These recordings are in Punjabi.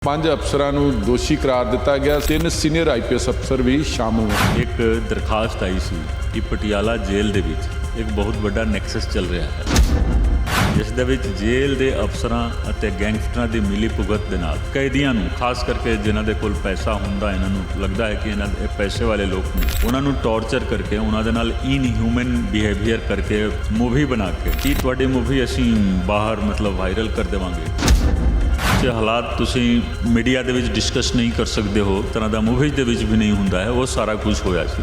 5 ਅਫਸਰਾਂ ਨੂੰ ਦੋਸ਼ੀ ਕਰਾਰ ਦਿੱਤਾ ਗਿਆ। 3 ਸੀਨੀਅਰ ਆਈਪੀਐਸ ਅਫਸਰ ਵੀ ਸ਼ਾਮਲ ਨੇ। एक दरखास्त आई सी कि ਪਟਿਆਲਾ ਜੇਲ੍ਹ ਦੇ ਵਿੱਚ ਇੱਕ ਬਹੁਤ ਵੱਡਾ ਨੈਕਸਸ ਚੱਲ ਰਿਹਾ ਹੈ, ਜਿਸ ਦੇ ਵਿੱਚ ਜੇਲ੍ਹ ਦੇ ਅਫਸਰਾਂ ਅਤੇ ਗੈਂਗਸਟਰਾਂ ਦੀ ਮਿਲੀ ਭੁਗਤ ਦੇ ਨਾਲ ਕੈਦੀਆਂ ਨੂੰ, ਖਾਸ ਕਰਕੇ ਜਿਨ੍ਹਾਂ ਦੇ ਕੋਲ ਪੈਸਾ ਹੁੰਦਾ, ਇਹਨਾਂ ਨੂੰ ਲੱਗਦਾ ਹੈ ਕਿ ਇਹਨਾਂ ਦੇ ਪੈਸੇ ਵਾਲੇ ਲੋਕ ਨੇ, ਉਹਨਾਂ ਨੂੰ ਟੌਰਚਰ ਕਰਕੇ, ਉਹਨਾਂ ਦੇ ਨਾਲ ਇਨਹਿਊਮਨ ਬਿਹੇਵੀਅਰ ਕਰਕੇ ਮੂਵੀ ਬਣਾ ਕੇ ਕੀ ਤੁਹਾਡੀ ਮੂਵੀ ਅਸੀਂ ਬਾਹਰ ਵਾਇਰਲ ਕਰ ਦੇਵਾਂਗੇ। ਜੇ ਹਾਲਾਤ ਤੁਸੀਂ ਮੀਡੀਆ ਦੇ ਵਿੱਚ ਡਿਸਕਸ ਨਹੀਂ ਕਰ ਸਕਦੇ ਹੋ, ਤਰ੍ਹਾਂ ਦਾ ਮੂਵੀਜ਼ ਦੇ ਵਿੱਚ ਵੀ ਨਹੀਂ ਹੁੰਦਾ ਹੈ, ਉਹ ਸਾਰਾ ਕੁਝ ਹੋਇਆ ਸੀ।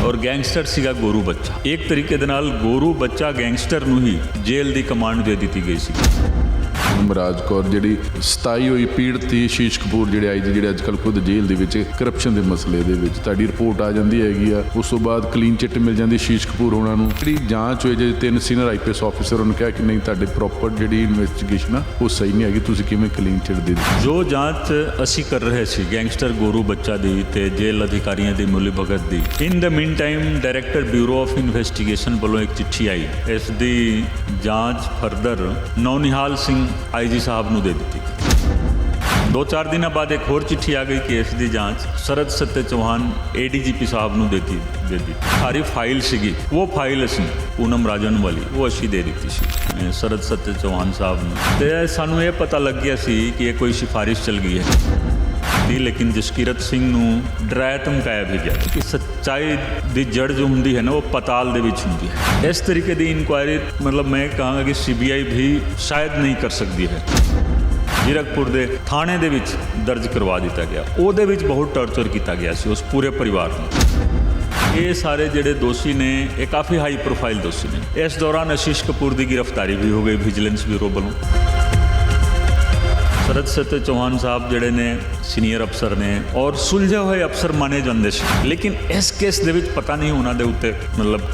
ਔਰ ਗੈਂਗਸਟਰ ਸੀਗਾ ਗੋਰੂ ਬੱਚਾ। ਇੱਕ ਤਰੀਕੇ ਦੇ ਨਾਲ ਗੋਰੂ ਬੱਚਾ ਗੈਂਗਸਟਰ ਨੂੰ ਹੀ ਜੇਲ੍ਹ ਦੀ ਕਮਾਂਡ ਦੇ ਦਿੱਤੀ ਗਈ ਸੀ। ਮਰਾਜ ਕੌਰ ਜਿਹੜੀ 27 ਹੋਈ ਪੀੜਤ ਸੀ, ਸ਼ੀਸ਼ ਕਪੂਰ ਜਿਹੜੇ ਆਈ ਜੀ, ਜਿਹੜੇ ਅੱਜ ਕੱਲ੍ਹ ਖੁਦ ਜੇਲ੍ਹ ਦੇ ਵਿੱਚ ਕਰਪਸ਼ਨ ਦੇ ਮਸਲੇ ਦੇ ਵਿੱਚ ਤੁਹਾਡੀ ਰਿਪੋਰਟ ਆ ਜਾਂਦੀ ਹੈਗੀ ਆ, ਉਸ ਤੋਂ ਬਾਅਦ ਕਲੀਨ ਚਿੱਟ ਮਿਲ ਜਾਂਦੀ ਸ਼ੀਸ਼ ਕਪੂਰ ਉਹਨਾਂ ਨੂੰ। ਜਿਹੜੀ ਜਾਂਚ ਹੋਈ, ਜੇ 3 ਸੀਨੀਅਰ ਆਈਪੀਐਸ ਆਫੀਸਰ ਉਹਨੂੰ ਕਿਹਾ ਕਿ ਨਹੀਂ, ਤੁਹਾਡੇ ਪ੍ਰੋਪਰ ਜਿਹੜੀ ਇਨਵੈਸਟੀਗੇਸ਼ਨ ਆ ਉਹ ਸਹੀ ਨਹੀਂ ਹੈਗੀ, ਤੁਸੀਂ ਕਿਵੇਂ ਕਲੀਨ ਚਿੱਟ ਦੇ ਦਿੱਤੀ। ਜੋ ਜਾਂਚ ਅਸੀਂ ਕਰ ਰਹੇ ਸੀ ਗੈਂਗਸਟਰ ਗੋਰੂ ਬੱਚਾ ਦੀ ਤੇ ਜੇਲ੍ਹ ਅਧਿਕਾਰੀਆਂ ਦੀ ਮਿਲੀ ਭਗਤ ਦੀ, in the meantime director bureau of investigation ਵੱਲੋਂ ਇੱਕ ਚਿੱਠੀ ਆਈ। ਇਸ ਦੀ ਜਾਂਚ ਫਰਦਰ ਨੌਨਿਹਾਲ ਸਿੰਘ ਆਈਜੀ ਸਾਹਿਬ ਨੂੰ ਦੇ ਦਿੱਤੀ। 2-4 ਦਿਨਾਂ ਬਾਅਦ ਇੱਕ ਹੋਰ ਚਿੱਠੀ ਆ ਗਈ ਕਿ ਇਸ ਦੀ ਜਾਂਚ ਸ਼ਰਦ ਸੱਤਿਆ ਚੌਹਾਨ ਏਡੀਜੀਪੀ ਸਾਹਿਬ ਨੂੰ ਦੇ ਦਿੱਤੀ। ਸਾਰੀ ਫਾਈਲ ਸੀਗੀ, ਉਹ ਫਾਈਲ ਅਸੀਂ ਪੂਨਮ ਰਾਜਨ ਵਾਲੀ ਉਹ ਅਸੀਂ ਦੇ ਦਿੱਤੀ ਸੀ ਸ਼ਰਦ ਸੱਤਿਆ ਚੌਹਾਨ ਸਾਹਿਬ ਨੂੰ। ਤੇ ਸਾਨੂੰ ਇਹ ਪਤਾ ਲੱਗ ਗਿਆ ਸੀ ਕਿ ਇਹ ਕੋਈ ਸਿਫਾਰਿਸ਼ ਚੱਲ ਗਈ ਹੈ। ਲੇਕਿਨ ਜਸਕੀਰਤ ਸਿੰਘ ਨੂੰ ਡਰਾਇਆ ਧਮਕਾਇਆ ਵੀ ਗਿਆ ਕਿ ਸੱਚਾਈ ਦੀ ਜੜ ਜੋ ਹੁੰਦੀ ਹੈ ਨਾ, ਉਹ ਪਤਾਲ ਦੇ ਵਿੱਚ ਹੁੰਦੀ ਹੈ। ਇਸ ਤਰੀਕੇ ਦੀ ਇਨਕੁਆਇਰੀ ਮੈਂ ਕਹਾਂਗਾ ਕਿ ਸੀਬੀਆਈ ਵੀ ਸ਼ਾਇਦ ਨਹੀਂ ਕਰ ਸਕਦੀ ਹੈ। ਜ਼ੀਰਕਪੁਰ ਦੇ ਥਾਣੇ ਦੇ ਵਿੱਚ ਦਰਜ ਕਰਵਾ ਦਿੱਤਾ ਗਿਆ, ਉਹਦੇ ਵਿੱਚ ਬਹੁਤ ਟੌਰਚਰ ਕੀਤਾ ਗਿਆ ਸੀ ਉਸ ਪੂਰੇ ਪਰਿਵਾਰ ਨੂੰ। ਇਹ ਸਾਰੇ ਜਿਹੜੇ ਦੋਸ਼ੀ ਨੇ, ਇਹ ਕਾਫੀ ਹਾਈ ਪ੍ਰੋਫਾਈਲ ਦੋਸ਼ੀ ਨੇ। ਇਸ ਦੌਰਾਨ ਆਸ਼ੀਸ਼ ਕਪੂਰ ਦੀ ਗ੍ਰਿਫਤਾਰੀ ਵੀ ਹੋ ਗਈ ਵਿਜੀਲੈਂਸ ਬਿਊਰੋ ਵੱਲੋਂ। ਸ਼ਰਦ ਸੱਤਿਆ ਚੌਹਾਨ ਸਾਹਿਬ ਜਿਹੜੇ ਨੇ ਸੀਨੀਅਰ ਅਫਸਰ ਨੇ ਔਰ ਸੁਲਝੇ ਹੋਏ ਅਫਸਰ ਮਾਨੇ ਜਾਂਦੇ ਸੀ, ਲੇਕਿਨ ਇਸ ਕੇਸ ਦੇ ਵਿੱਚ ਪਤਾ ਨਹੀਂ ਉਹਨਾਂ ਦੇ ਉੱਤੇ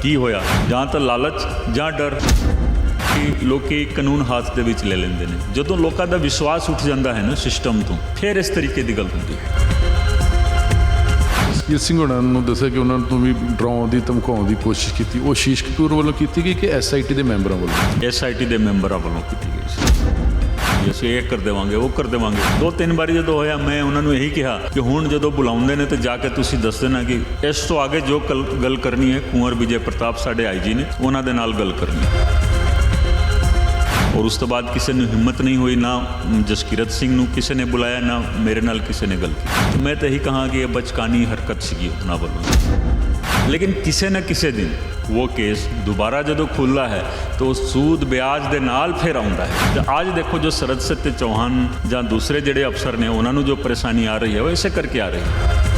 ਕੀ ਹੋਇਆ, ਜਾਂ ਤਾਂ ਲਾਲਚ ਜਾਂ ਡਰ ਕਿ ਲੋਕੀ ਕਾਨੂੰਨ ਹੱਥ ਦੇ ਵਿੱਚ ਲੈ ਲੈਂਦੇ ਨੇ। ਜਦੋਂ ਲੋਕਾਂ ਦਾ ਵਿਸ਼ਵਾਸ ਉੱਠ ਜਾਂਦਾ ਹੈ ਨਾ ਸਿਸਟਮ ਤੋਂ, ਫਿਰ ਇਸ ਤਰੀਕੇ ਦੀ ਗੱਲ ਹੁੰਦੀ ਹੈ। ਜਸਕੀਰਤ ਸਿੰਘ ਹੋਣਾ ਨੂੰ ਦੱਸਿਆ ਕਿ ਉਹਨਾਂ ਨੂੰ ਵੀ ਡਰਾਉਣ ਦੀ, ਧਮਕਾਉਣ ਦੀ ਕੋਸ਼ਿਸ਼ ਕੀਤੀ। ਉਹ ਸ਼ੀਸ਼ ਕਪੂਰ ਵੱਲੋਂ ਕੀਤੀ ਗਈ ਕਿ ਐਸਆਈਟੀ ਦੇ ਮੈਂਬਰਾਂ ਵੱਲੋਂ? ਐਸਆਈਟੀ ਦੇ ਮੈਂਬਰਾਂ ਵੱਲੋਂ ਕੀਤੀ ਗਈ ਸੀ। ਅਸੀਂ ਇਹ ਕਰ ਦੇਵਾਂਗੇ, ਉਹ ਕਰ ਦੇਵਾਂਗੇ। 2-3 ਵਾਰੀ ਜਦੋਂ ਹੋਇਆ, ਮੈਂ ਉਹਨਾਂ ਨੂੰ ਇਹੀ ਕਿਹਾ ਕਿ ਹੁਣ ਜਦੋਂ ਬੁਲਾਉਂਦੇ ਨੇ ਤਾਂ ਜਾ ਕੇ ਤੁਸੀਂ ਦੱਸ ਦੇਣਾ ਕਿ ਇਸ ਤੋਂ ਅੱਗੇ ਜੋ ਗੱਲ ਕਰਨੀ ਹੈ, ਕੁੰਵਰ ਵਿਜੇ ਪ੍ਰਤਾਪ ਸਾਡੇ ਆਈਜੀ ਨੇ, ਉਹਨਾਂ ਦੇ ਨਾਲ ਗੱਲ ਕਰਨੀ। ਔਰ ਉਸ ਤੋਂ ਬਾਅਦ ਕਿਸੇ ਨੂੰ ਹਿੰਮਤ ਨਹੀਂ ਹੋਈ, ਨਾ ਜਸਕੀਰਤ ਸਿੰਘ ਨੂੰ ਕਿਸੇ ਨੇ ਬੁਲਾਇਆ, ਨਾ ਮੇਰੇ ਨਾਲ ਕਿਸੇ ਨੇ ਗੱਲ ਕੀਤੀ। ਮੈਂ ਤਾਂ ਇਹੀ ਕਹਾਂ ਕਿ ਇਹ ਬਚਕਾਨੀ ਹਰਕਤ ਸੀਗੀ ਉਹਨਾਂ ਵੱਲੋਂ। ਲੇਕਿਨ ਕਿਸੇ ਨਾ ਕਿਸੇ ਦਿਨ ਉਹ ਕੇਸ ਦੁਬਾਰਾ ਜਦੋਂ ਖੁੱਲ੍ਹਦਾ ਹੈ ਤਾਂ ਉਹ ਸੂਦ ਵਿਆਜ ਦੇ ਨਾਲ ਫਿਰ ਆਉਂਦਾ ਹੈ। ਤੇ ਅੱਜ ਦੇਖੋ ਜੋ ਸ਼ਰਦ ਸੱਤਿਆ ਚੌਹਾਨ ਜਾਂ ਦੂਸਰੇ ਜਿਹੜੇ ਅਫਸਰ ਨੇ, ਉਹਨਾਂ ਨੂੰ ਜੋ ਪਰੇਸ਼ਾਨੀ ਆ ਰਹੀ ਹੈ, ਉਹ ਇਸੇ ਕਰਕੇ ਆ ਰਹੀ ਹੈ।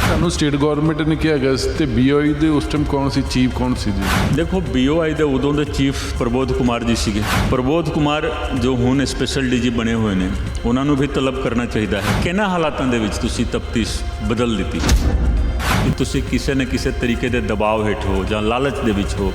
ਤੁਹਾਨੂੰ ਸਟੇਟ ਗਵਰਨਮੈਂਟ ਨੇ ਕਿਹਾ ਗਿਆ ਤੇ BOI ਦੇ ਉਸ ਟਾਈਮ ਕੌਣ ਸੀ, ਚੀਫ ਕੌਣ ਸੀ ਜੀ? ਦੇਖੋ, BOI ਦੇ ਉਦੋਂ ਦੇ ਚੀਫ ਪ੍ਰਬੋਧ ਕੁਮਾਰ ਜੀ ਸੀਗੇ। ਪ੍ਰਬੋਧ ਕੁਮਾਰ ਜੋ ਹੁਣ ਸਪੈਸ਼ਲ DG ਬਣੇ ਹੋਏ ਨੇ, ਉਹਨਾਂ ਨੂੰ ਵੀ ਤਲਬ ਕਰਨਾ ਚਾਹੀਦਾ ਹੈ। ਕਿਹਨਾਂ ਹਾਲਾਤਾਂ ਦੇ ਵਿੱਚ ਤੁਸੀਂ ਤਫਤੀਸ਼ ਬਦਲ ਦਿੱਤੀ ਕਿ ਤੁਸੀਂ ਕਿਸੇ ਨਾ ਕਿਸੇ ਤਰੀਕੇ ਦੇ ਦਬਾਅ ਹੇਠ ਹੋ ਜਾਂ ਲਾਲਚ ਦੇ ਵਿੱਚ ਹੋ।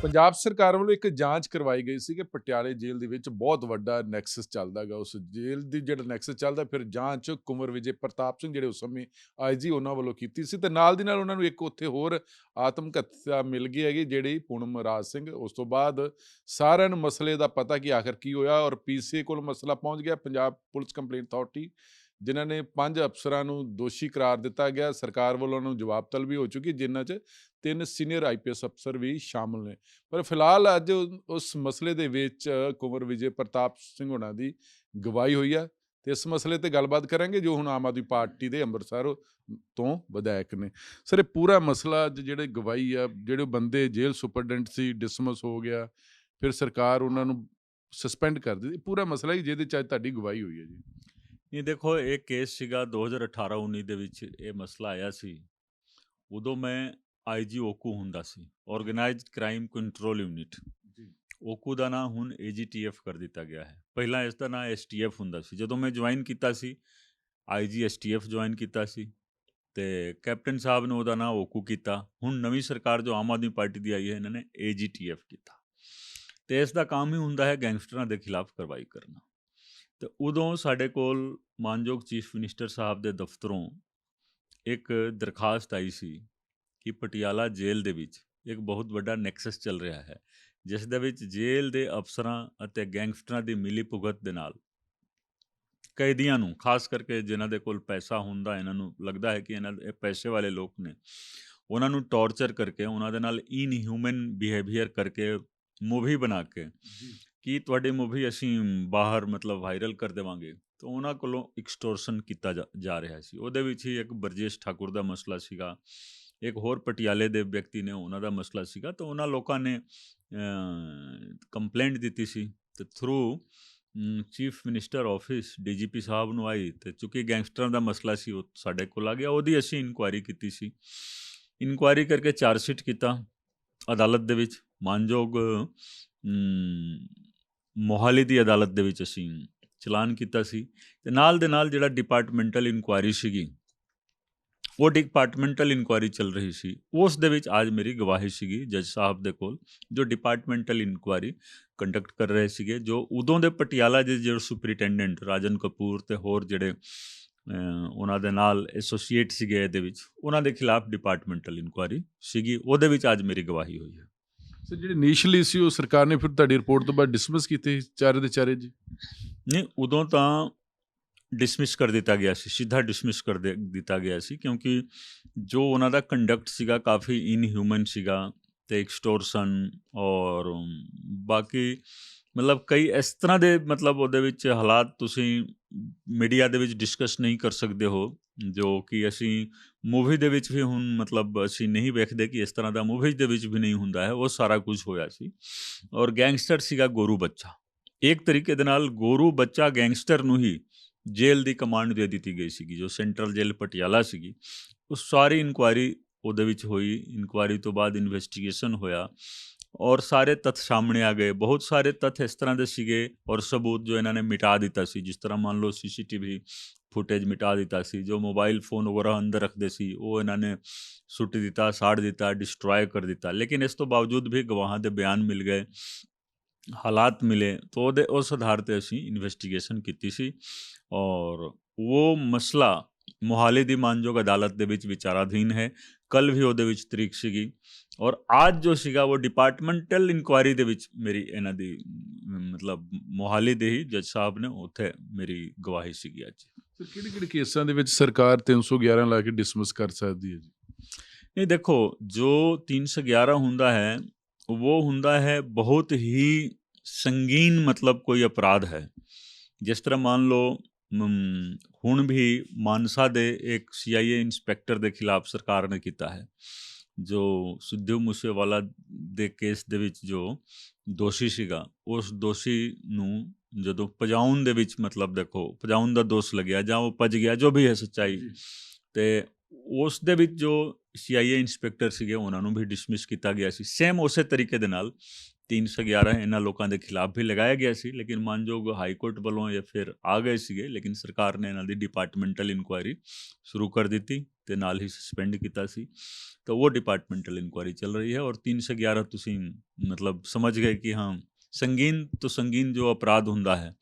ਪੰਜਾਬ ਸਰਕਾਰ ਵੱਲੋਂ ਇੱਕ ਜਾਂਚ ਕਰਵਾਈ ਗਈ ਸੀ ਕਿ ਪਟਿਆਲੇ ਜੇਲ੍ਹ ਦੇ ਵਿੱਚ ਬਹੁਤ ਵੱਡਾ ਨੈਕਸਸ ਚੱਲਦਾ ਗਾ। ਉਸ ਜੇਲ੍ਹ ਦੀ ਜਿਹੜਾ ਨੈਕਸਸ ਚੱਲਦਾ, ਫਿਰ ਜਾਂਚ ਕੁੰਵਰ ਵਿਜੇ ਪ੍ਰਤਾਪ ਸਿੰਘ ਜਿਹੜੇ ਉਸ ਸਮੇਂ IG ਉਹਨਾਂ ਵੱਲੋਂ ਕੀਤੀ ਸੀ, ਤੇ ਨਾਲ ਦੀ ਨਾਲ ਉਹਨਾਂ ਨੂੰ ਇੱਕ ਉੱਥੇ ਹੋਰ ਆਤਮ ਹੱਤਿਆ ਮਿਲ ਗਈ ਹੈਗੀ, ਜਿਹੜੀ ਪੂਨਮ ਰਾਜ ਸਿੰਘ। ਉਸ ਤੋਂ ਬਾਅਦ ਸਾਰਿਆਂ ਨੂੰ ਮਸਲੇ ਦਾ ਪਤਾ ਕਿ ਆਖਰ ਕੀ ਹੋਇਆ, ਔਰ PCA ਕੋਲ ਮਸਲਾ ਪਹੁੰਚ ਗਿਆ, ਪੰਜਾਬ ਪੁਲਿਸ ਕੰਪਲੇਂਟ ਅਥਾਰਟੀ, ਜਿਨ੍ਹਾਂ ਨੇ 5 ਅਫਸਰਾਂ ਨੂੰ ਦੋਸ਼ੀ ਕਰਾਰ ਦਿੱਤਾ ਗਿਆ। ਸਰਕਾਰ ਵੱਲੋਂ ਉਹਨਾਂ ਨੂੰ ਜਵਾਬ ਤਲਬੀ ਹੋ ਚੁੱਕੀ, ਜਿਨ੍ਹਾਂ 'ਚ 3 ਸੀਨੀਅਰ IPS ਅਫਸਰ ਵੀ ਸ਼ਾਮਲ ਨੇ। ਪਰ ਫਿਲਹਾਲ ਅੱਜ ਉਸ ਮਸਲੇ ਦੇ ਵਿੱਚ ਕੁੰਵਰ ਵਿਜੇ ਪ੍ਰਤਾਪ ਸਿੰਘ ਹੋਣਾ ਦੀ ਗਵਾਹੀ ਹੋਈ ਆ, ਤੇ ਇਸ ਮਸਲੇ ਤੇ ਗੱਲਬਾਤ ਕਰਾਂਗੇ, ਜੋ ਹੁਣ ਆਮ ਆਦਮੀ ਪਾਰਟੀ ਦੇ ਅੰਮ੍ਰਿਤਸਰ ਤੋਂ ਵਿਧਾਇਕ ਨੇ। ਸਰ, ਇਹ ਪੂਰਾ ਮਸਲਾ ਜਿਹੜੇ ਗਵਾਹੀ ਆ, ਜਿਹੜੇ ਬੰਦੇ ਜੇਲ੍ਹ ਸੁਪਰਡੈਂਟ ਸੀ, ਡਿਸਮਿਸ ਹੋ ਗਿਆ, ਫਿਰ ਸਰਕਾਰ ਉਹਨਾਂ ਨੂੰ ਸਸਪੈਂਡ ਕਰ ਦਿੱਤੀ, ਪੂਰਾ ਮਸਲਾ ਹੀ ਜਿਹਦੇ 'ਚ ਅੱਜ ਤੁਹਾਡੀ ਗਵਾਹੀ ਹੋਈ ਹੈ ਜੀ। ਇਹ ਦੇਖੋ, ਇਹ ਕੇਸ ਸੀਗਾ 2018-19 ਦੇ ਵਿੱਚ ਇਹ ਮਸਲਾ ਆਇਆ ਸੀ। ਉਦੋਂ ਮੈਂ IG ਓਕੂ ਹੁੰਦਾ ਸੀ, ਆਰਗੇਨਾਈਜ਼ਡ ਕ੍ਰਾਈਮ ਕੰਟਰੋਲ ਯੂਨਿਟ। ਓਕੂ ਦਾ ਨਾਂ ਹੁਣ AGTF ਕਰ ਦਿੱਤਾ ਗਿਆ ਹੈ। ਪਹਿਲਾਂ ਇਸ ਦਾ ਨਾਂ STF ਹੁੰਦਾ ਸੀ। ਜਦੋਂ ਮੈਂ ਜੁਆਇਨ ਕੀਤਾ ਸੀ, IG STF ਜੁਆਇਨ ਕੀਤਾ ਸੀ, ਤੇ ਕੈਪਟਨ ਸਾਹਿਬ ਨੇ ਉਹਦਾ ਨਾਂ ਓਕੂ ਕੀਤਾ। ਹੁਣ ਨਵੀਂ ਸਰਕਾਰ ਜੋ ਆਮ ਆਦਮੀ ਪਾਰਟੀ ਦੀ ਆਈ ਹੈ, ਇਹਨਾਂ ਨੇ AGTF ਕੀਤਾ। ਤੇ ਇਸ ਦਾ ਕੰਮ ਹੀ ਹੁੰਦਾ ਹੈ ਗੈਂਗਸਟਰਾਂ ਦੇ ਖਿਲਾਫ ਕਾਰਵਾਈ ਕਰਨਾ। ਤੇ ਉਦੋਂ ਸਾਡੇ ਕੋਲ ਮਾਨਯੋਗ ਚੀਫ ਮਿਨਿਸਟਰ ਸਾਹਿਬ ਦੇ ਦਫ਼ਤਰੋਂ ਇੱਕ ਦਰਖਾਸਤ ਆਈ ਸੀ ਕਿ ਪਟਿਆਲਾ ਜੇਲ੍ਹ ਦੇ ਵਿੱਚ ਇੱਕ ਬਹੁਤ ਵੱਡਾ ਨੈਕਸਸ ਚੱਲ ਰਿਹਾ ਹੈ, ਜਿਸ ਦੇ ਵਿੱਚ ਜੇਲ੍ਹ ਦੇ ਅਫਸਰਾਂ ਅਤੇ ਗੈਂਗਸਟਰਾਂ ਦੀ ਮਿਲੀ ਭੁਗਤ ਦੇ ਨਾਲ ਕੈਦੀਆਂ ਨੂੰ, ਖਾਸ ਕਰਕੇ ਜਿਨ੍ਹਾਂ ਦੇ ਕੋਲ ਪੈਸਾ ਹੁੰਦਾ, ਇਹਨਾਂ ਨੂੰ ਲੱਗਦਾ ਹੈ ਕਿ ਇਹ ਪੈਸੇ ਵਾਲੇ ਲੋਕ ਨੇ, ਉਹਨਾਂ ਨੂੰ ਟੌਰਚਰ ਕਰਕੇ, ਉਹਨਾਂ ਦੇ ਨਾਲ ਇਨਹਿਊਮਨ ਬਿਹੇਵੀਅਰ ਕਰਕੇ ਮੂਵੀ ਬਣਾ ਕੇ ਕਿ ਤੁਹਾਡੀ ਮੂਵੀ ਅਸੀਂ ਬਾਹਰ ਮਤਲਬ ਵਾਇਰਲ ਕਰ ਦੇਵਾਂਗੇ, ਤਾਂ ਉਹਨਾਂ ਕੋਲੋਂ ਐਕਸਟੋਰਸ਼ਨ ਕੀਤਾ ਜਾ ਰਿਹਾ ਸੀ। ਉਹਦੇ ਵਿੱਚ ਹੀ ਇੱਕ ਬਰਜੇਸ਼ ਠਾਕੁਰ ਦਾ ਮਸਲਾ ਸੀਗਾ, ਇੱਕ ਹੋਰ ਪਟਿਆਲੇ ਦੇ ਵਿਅਕਤੀ ਨੇ, ਉਹਨਾਂ ਦਾ ਮਸਲਾ ਸੀਗਾ। ਤਾਂ ਉਹਨਾਂ ਲੋਕਾਂ ਨੇ ਕੰਪਲੇਂਟ ਦਿੱਤੀ ਸੀ ਤੇ through chief minister office DGP ਸਾਹਿਬ ਨੂੰ ਆਈ, ਤੇ ਚੂੰਕਿ ਗੈਂਗਸਟਰਾਂ ਦਾ ਮਸਲਾ ਸੀ ਉਹ ਸਾਡੇ ਕੋਲ ਆ ਗਿਆ। ਉਹਦੀ ਅਸੀਂ ਇਨਕੁਆਇਰੀ ਕੀਤੀ ਸੀ। ਇਨਕੁਆਇਰੀ ਕਰਕੇ ਚਾਰਜਸ਼ੀਟ ਕੀਤਾ ਅਦਾਲਤ ਦੇ ਵਿੱਚ, ਮਾਨਯੋਗ ਮੋਹਾਲੀ ਦੀ ਅਦਾਲਤ ਦੇ ਵਿੱਚ ਅਸੀਂ ਚਲਾਨ ਕੀਤਾ ਸੀ। ਤੇ ਨਾਲ ਦੇ ਨਾਲ ਜਿਹੜਾ ਡਿਪਾਰਟਮੈਂਟਲ ਇਨਕੁਆਇਰੀ ਸੀਗੀ, ਉਹ ਡਿਪਾਰਟਮੈਂਟਲ ਇਨਕੁਆਇਰੀ ਚੱਲ ਰਹੀ ਸੀ, ਉਸ ਦੇ ਵਿੱਚ ਅੱਜ ਮੇਰੀ ਗਵਾਹੀ ਸੀਗੀ ਜੱਜ ਸਾਹਿਬ ਦੇ ਕੋਲ, ਜੋ ਡਿਪਾਰਟਮੈਂਟਲ ਇਨਕੁਆਇਰੀ ਕੰਡਕਟ ਕਰ ਰਹੇ ਸੀਗੇ। ਜੋ ਉਦੋਂ ਦੇ ਪਟਿਆਲਾ ਦੇ ਜਿਹੜੇ ਸੁਪਰਿਟੈਂਡੈਂਟ ਰਾਜਨ ਕਪੂਰ ਤੇ ਹੋਰ ਜਿਹੜੇ ਉਹਨਾਂ ਦੇ ਨਾਲ ਐਸੋਸੀਏਟ ਸੀਗੇ ਇਹਦੇ ਵਿੱਚ, ਉਹਨਾਂ ਦੇ ਖਿਲਾਫ ਡਿਪਾਰਟਮੈਂਟਲ ਇਨਕੁਆਇਰੀ ਸੀਗੀ, ਉਹਦੇ ਵਿੱਚ ਅੱਜ ਮੇਰੀ ਗਵਾਹੀ ਹੋਈ ਹੈ। ਸਰ ਜਿਹੜੀ ਇਨੀਸ਼ੀਅਲੀ ਸੀ ਉਹ ਸਰਕਾਰ ਨੇ ਫਿਰ ਤੁਹਾਡੀ ਰਿਪੋਰਟ ਤੋਂ ਬਾਅਦ ਡਿਸਮਿਸ ਕੀਤੇ ਚਾਰੇ ਦੇ ਚਾਰੇ ਜੀ? ਨਹੀਂ, ਉਦੋਂ ਤਾਂ ਡਿਸਮਿਸ ਕਰ ਦਿੱਤਾ ਗਿਆ ਸੀ, ਸਿੱਧਾ ਡਿਸਮਿਸ ਕਰ ਦਿੱਤਾ ਗਿਆ ਸੀ, ਕਿਉਂਕਿ ਜੋ ਉਹਨਾਂ ਦਾ ਕੰਡਕਟ ਸੀਗਾ ਕਾਫੀ ਇਨਹਿਊਮਨ ਸੀਗਾ, ਤੇ ਐਕਸਟੋਰਸ਼ਨ ਔਰ ਬਾਕੀ ਮਤਲਬ ਕਈ ਇਸ ਤਰ੍ਹਾਂ ਦੇ ਮਤਲਬ ਉਹਦੇ ਵਿੱਚ ਹਾਲਾਤ ਤੁਸੀਂ ਮੀਡੀਆ ਦੇ ਵਿੱਚ ਡਿਸਕਸ ਨਹੀਂ ਕਰ ਸਕਦੇ ਹੋ, ਜੋ ਕਿ ਅਸੀਂ ਮੂਵੀ ਦੇ ਵਿੱਚ ਵੀ ਹੁਣ ਮਤਲਬ ਅਸੀਂ ਨਹੀਂ ਵੇਖਦੇ ਕਿ ਇਸ ਤਰ੍ਹਾਂ ਦਾ ਮੂਵੀ ਦੇ ਵਿੱਚ ਵੀ ਨਹੀਂ ਹੁੰਦਾ ਹੈ। ਉਹ ਸਾਰਾ ਕੁਝ ਹੋਇਆ ਸੀ। ਔਰ ਗੈਂਗਸਟਰ ਸੀਗਾ ਗੋਰੂ ਬੱਚਾ। ਇੱਕ ਤਰੀਕੇ ਦੇ ਨਾਲ ਗੋਰੂ ਬੱਚਾ ਗੈਂਗਸਟਰ ਨੂੰ ਹੀ ਜੇਲ੍ਹ ਦੀ ਕਮਾਂਡ ਦੇ ਦਿੱਤੀ ਗਈ ਸੀਗੀ, ਜੋ ਸੈਂਟਰਲ ਜੇਲ੍ਹ ਪਟਿਆਲਾ ਸੀਗੀ। ਉਹ ਸਾਰੀ ਇਨਕੁਆਇਰੀ ਉਹਦੇ ਵਿੱਚ ਹੋਈ। ਇਨਕੁਆਇਰੀ ਤੋਂ ਬਾਅਦ ਇਨਵੈਸਟੀਗੇਸ਼ਨ ਹੋਇਆ ਔਰ ਸਾਰੇ ਤੱਥ ਸਾਹਮਣੇ ਆ ਗਏ। ਬਹੁਤ ਸਾਰੇ ਤੱਥ ਇਸ ਤਰ੍ਹਾਂ ਦੇ ਸੀਗੇ ਔਰ ਸਬੂਤ ਜੋ ਇਹਨਾਂ ਨੇ ਮਿਟਾ ਦਿੱਤਾ ਸੀ, ਜਿਸ ਤਰ੍ਹਾਂ ਮੰਨ ਲਓ CCTV ਫੁਟੇਜ ਮਿਟਾ ਦਿੱਤਾ ਸੀ, ਜੋ ਮੋਬਾਈਲ ਫੋਨ ਵਗੈਰਾ ਅੰਦਰ ਰੱਖਦੇ ਸੀ ਉਹ ਇਹਨਾਂ ਨੇ ਸੁੱਟ ਦਿੱਤਾ, ਸਾੜ ਦਿੱਤਾ, ਡਿਸਟਰੋਏ ਕਰ ਦਿੱਤਾ। ਲੇਕਿਨ ਇਸ ਤੋਂ ਬਾਵਜੂਦ ਵੀ ਗਵਾਹਾਂ ਦੇ ਬਿਆਨ ਮਿਲ ਗਏ, ਹਾਲਾਤ ਮਿਲੇ, ਤਾਂ ਉਹਦੇ ਉਸ ਆਧਾਰ 'ਤੇ ਅਸੀਂ ਇਨਵੈਸਟੀਗੇਸ਼ਨ ਕੀਤੀ ਸੀ। ਔਰ ਉਹ ਮਸਲਾ ਮੋਹਾਲੀ ਦੀ ਮਾਨਯੋਗ ਅਦਾਲਤ ਦੇ ਵਿੱਚ ਵਿਚਾਰਾਧੀਨ ਹੈ। ਕੱਲ੍ਹ ਵੀ ਉਹਦੇ ਵਿੱਚ ਤਰੀਕ ਸੀਗੀ ਔਰ ਅੱਜ ਜੋ ਸੀਗਾ ਉਹ ਡਿਪਾਰਟਮੈਂਟਲ ਇਨਕੁਆਇਰੀ ਦੇ ਵਿੱਚ ਮੇਰੀ ਇਹਨਾਂ ਦੀ ਮਤਲਬ ਮੋਹਾਲੀ ਦੇ ਹੀ ਜੱਜ ਸਾਹਿਬ ਨੇ ਉੱਥੇ ਮੇਰੀ ਗਵਾਹੀ ਸੀਗੀ ਅੱਜ। ਸਰ ਕਿਹੜੇ ਕਿਹੜੇ ਕੇਸਾਂ ਦੇ ਵਿੱਚ ਸਰਕਾਰ 311 ਲਾ ਕੇ ਡਿਸਮਿਸ ਕਰ ਸਕਦੀ ਹੈ ਜੀ? ਨਹੀਂ ਦੇਖੋ, ਜੋ 311 ਹੁੰਦਾ ਹੈ ਉਹ ਹੁੰਦਾ ਹੈ ਬਹੁਤ ਹੀ ਸੰਗੀਨ ਮਤਲਬ ਕੋਈ ਅਪਰਾਧ ਹੈ। ਜਿਸ ਤਰ੍ਹਾਂ ਮੰਨ ਲਓ ਹੁਣ ਵੀ ਮਾਨਸਾ ਦੇ ਇੱਕ CIA ਇੰਸਪੈਕਟਰ ਦੇ ਖਿਲਾਫ ਸਰਕਾਰ ਨੇ ਕੀਤਾ ਹੈ, ਜੋ ਸਿੱਧੂ ਮੂਸੇਵਾਲਾ ਦੇ ਕੇਸ ਦੇ ਵਿੱਚ ਜੋ ਦੋਸ਼ੀ ਸੀਗਾ, ਉਸ ਦੋਸ਼ੀ ਨੂੰ ਜਦੋਂ ਭਜਾਉਣ ਦੇ ਵਿੱਚ ਮਤਲਬ ਦੇਖੋ ਭਜਾਉਣ ਦਾ ਦੋਸ਼ ਲੱਗਿਆ ਜਾਂ ਉਹ ਭੱਜ ਗਿਆ, ਜੋ ਵੀ ਹੈ ਸੱਚਾਈ, ਤੇ ਉਸ ਦੇ ਵਿੱਚ ਜੋ CIA ਇੰਸਪੈਕਟਰ ਸੀਗੇ ਉਹਨਾਂ ਨੂੰ ਵੀ ਡਿਸਮਿਸ ਕੀਤਾ ਗਿਆ ਸੀ। ਸੇਮ ਉਸੇ ਤਰੀਕੇ ਦੇ ਨਾਲ 311 ਇਹਨਾਂ ਲੋਕਾਂ ਦੇ ਖਿਲਾਫ ਵੀ ਲਗਾਇਆ ਗਿਆ ਸੀ, ਲੇਕਿਨ ਮਾਨਯੋਗ ਹਾਈ ਕੋਰਟ ਵੱਲੋਂ ਇਹ ਫਿਰ ਆ ਗਏ ਸੀਗੇ। ਲੇਕਿਨ ਸਰਕਾਰ ਨੇ ਇਹਨਾਂ ਦੀ ਡਿਪਾਰਟਮੈਂਟਲ ਇਨਕੁਆਇਰੀ ਸ਼ੁਰੂ ਕਰ ਦਿੱਤੀ ਤੇ ਨਾਲ ਹੀ ਸਸਪੈਂਡ ਕੀਤਾ ਸੀ। ਤਾਂ ਉਹ ਡਿਪਾਰਟਮੈਂਟਲ ਇਨਕੁਆਇਰੀ ਚੱਲ ਰਹੀ ਹੈ ਔਰ 311 ਤੁਸੀਂ ਮਤਲਬ ਸਮਝ ਗਏ ਕਿ ਹਾਂ ਸੰਗੀਨ ਤੋਂ ਸੰਗੀਨ ਜੋ ਅਪਰਾਧ ਹੁੰਦਾ ਹੈ,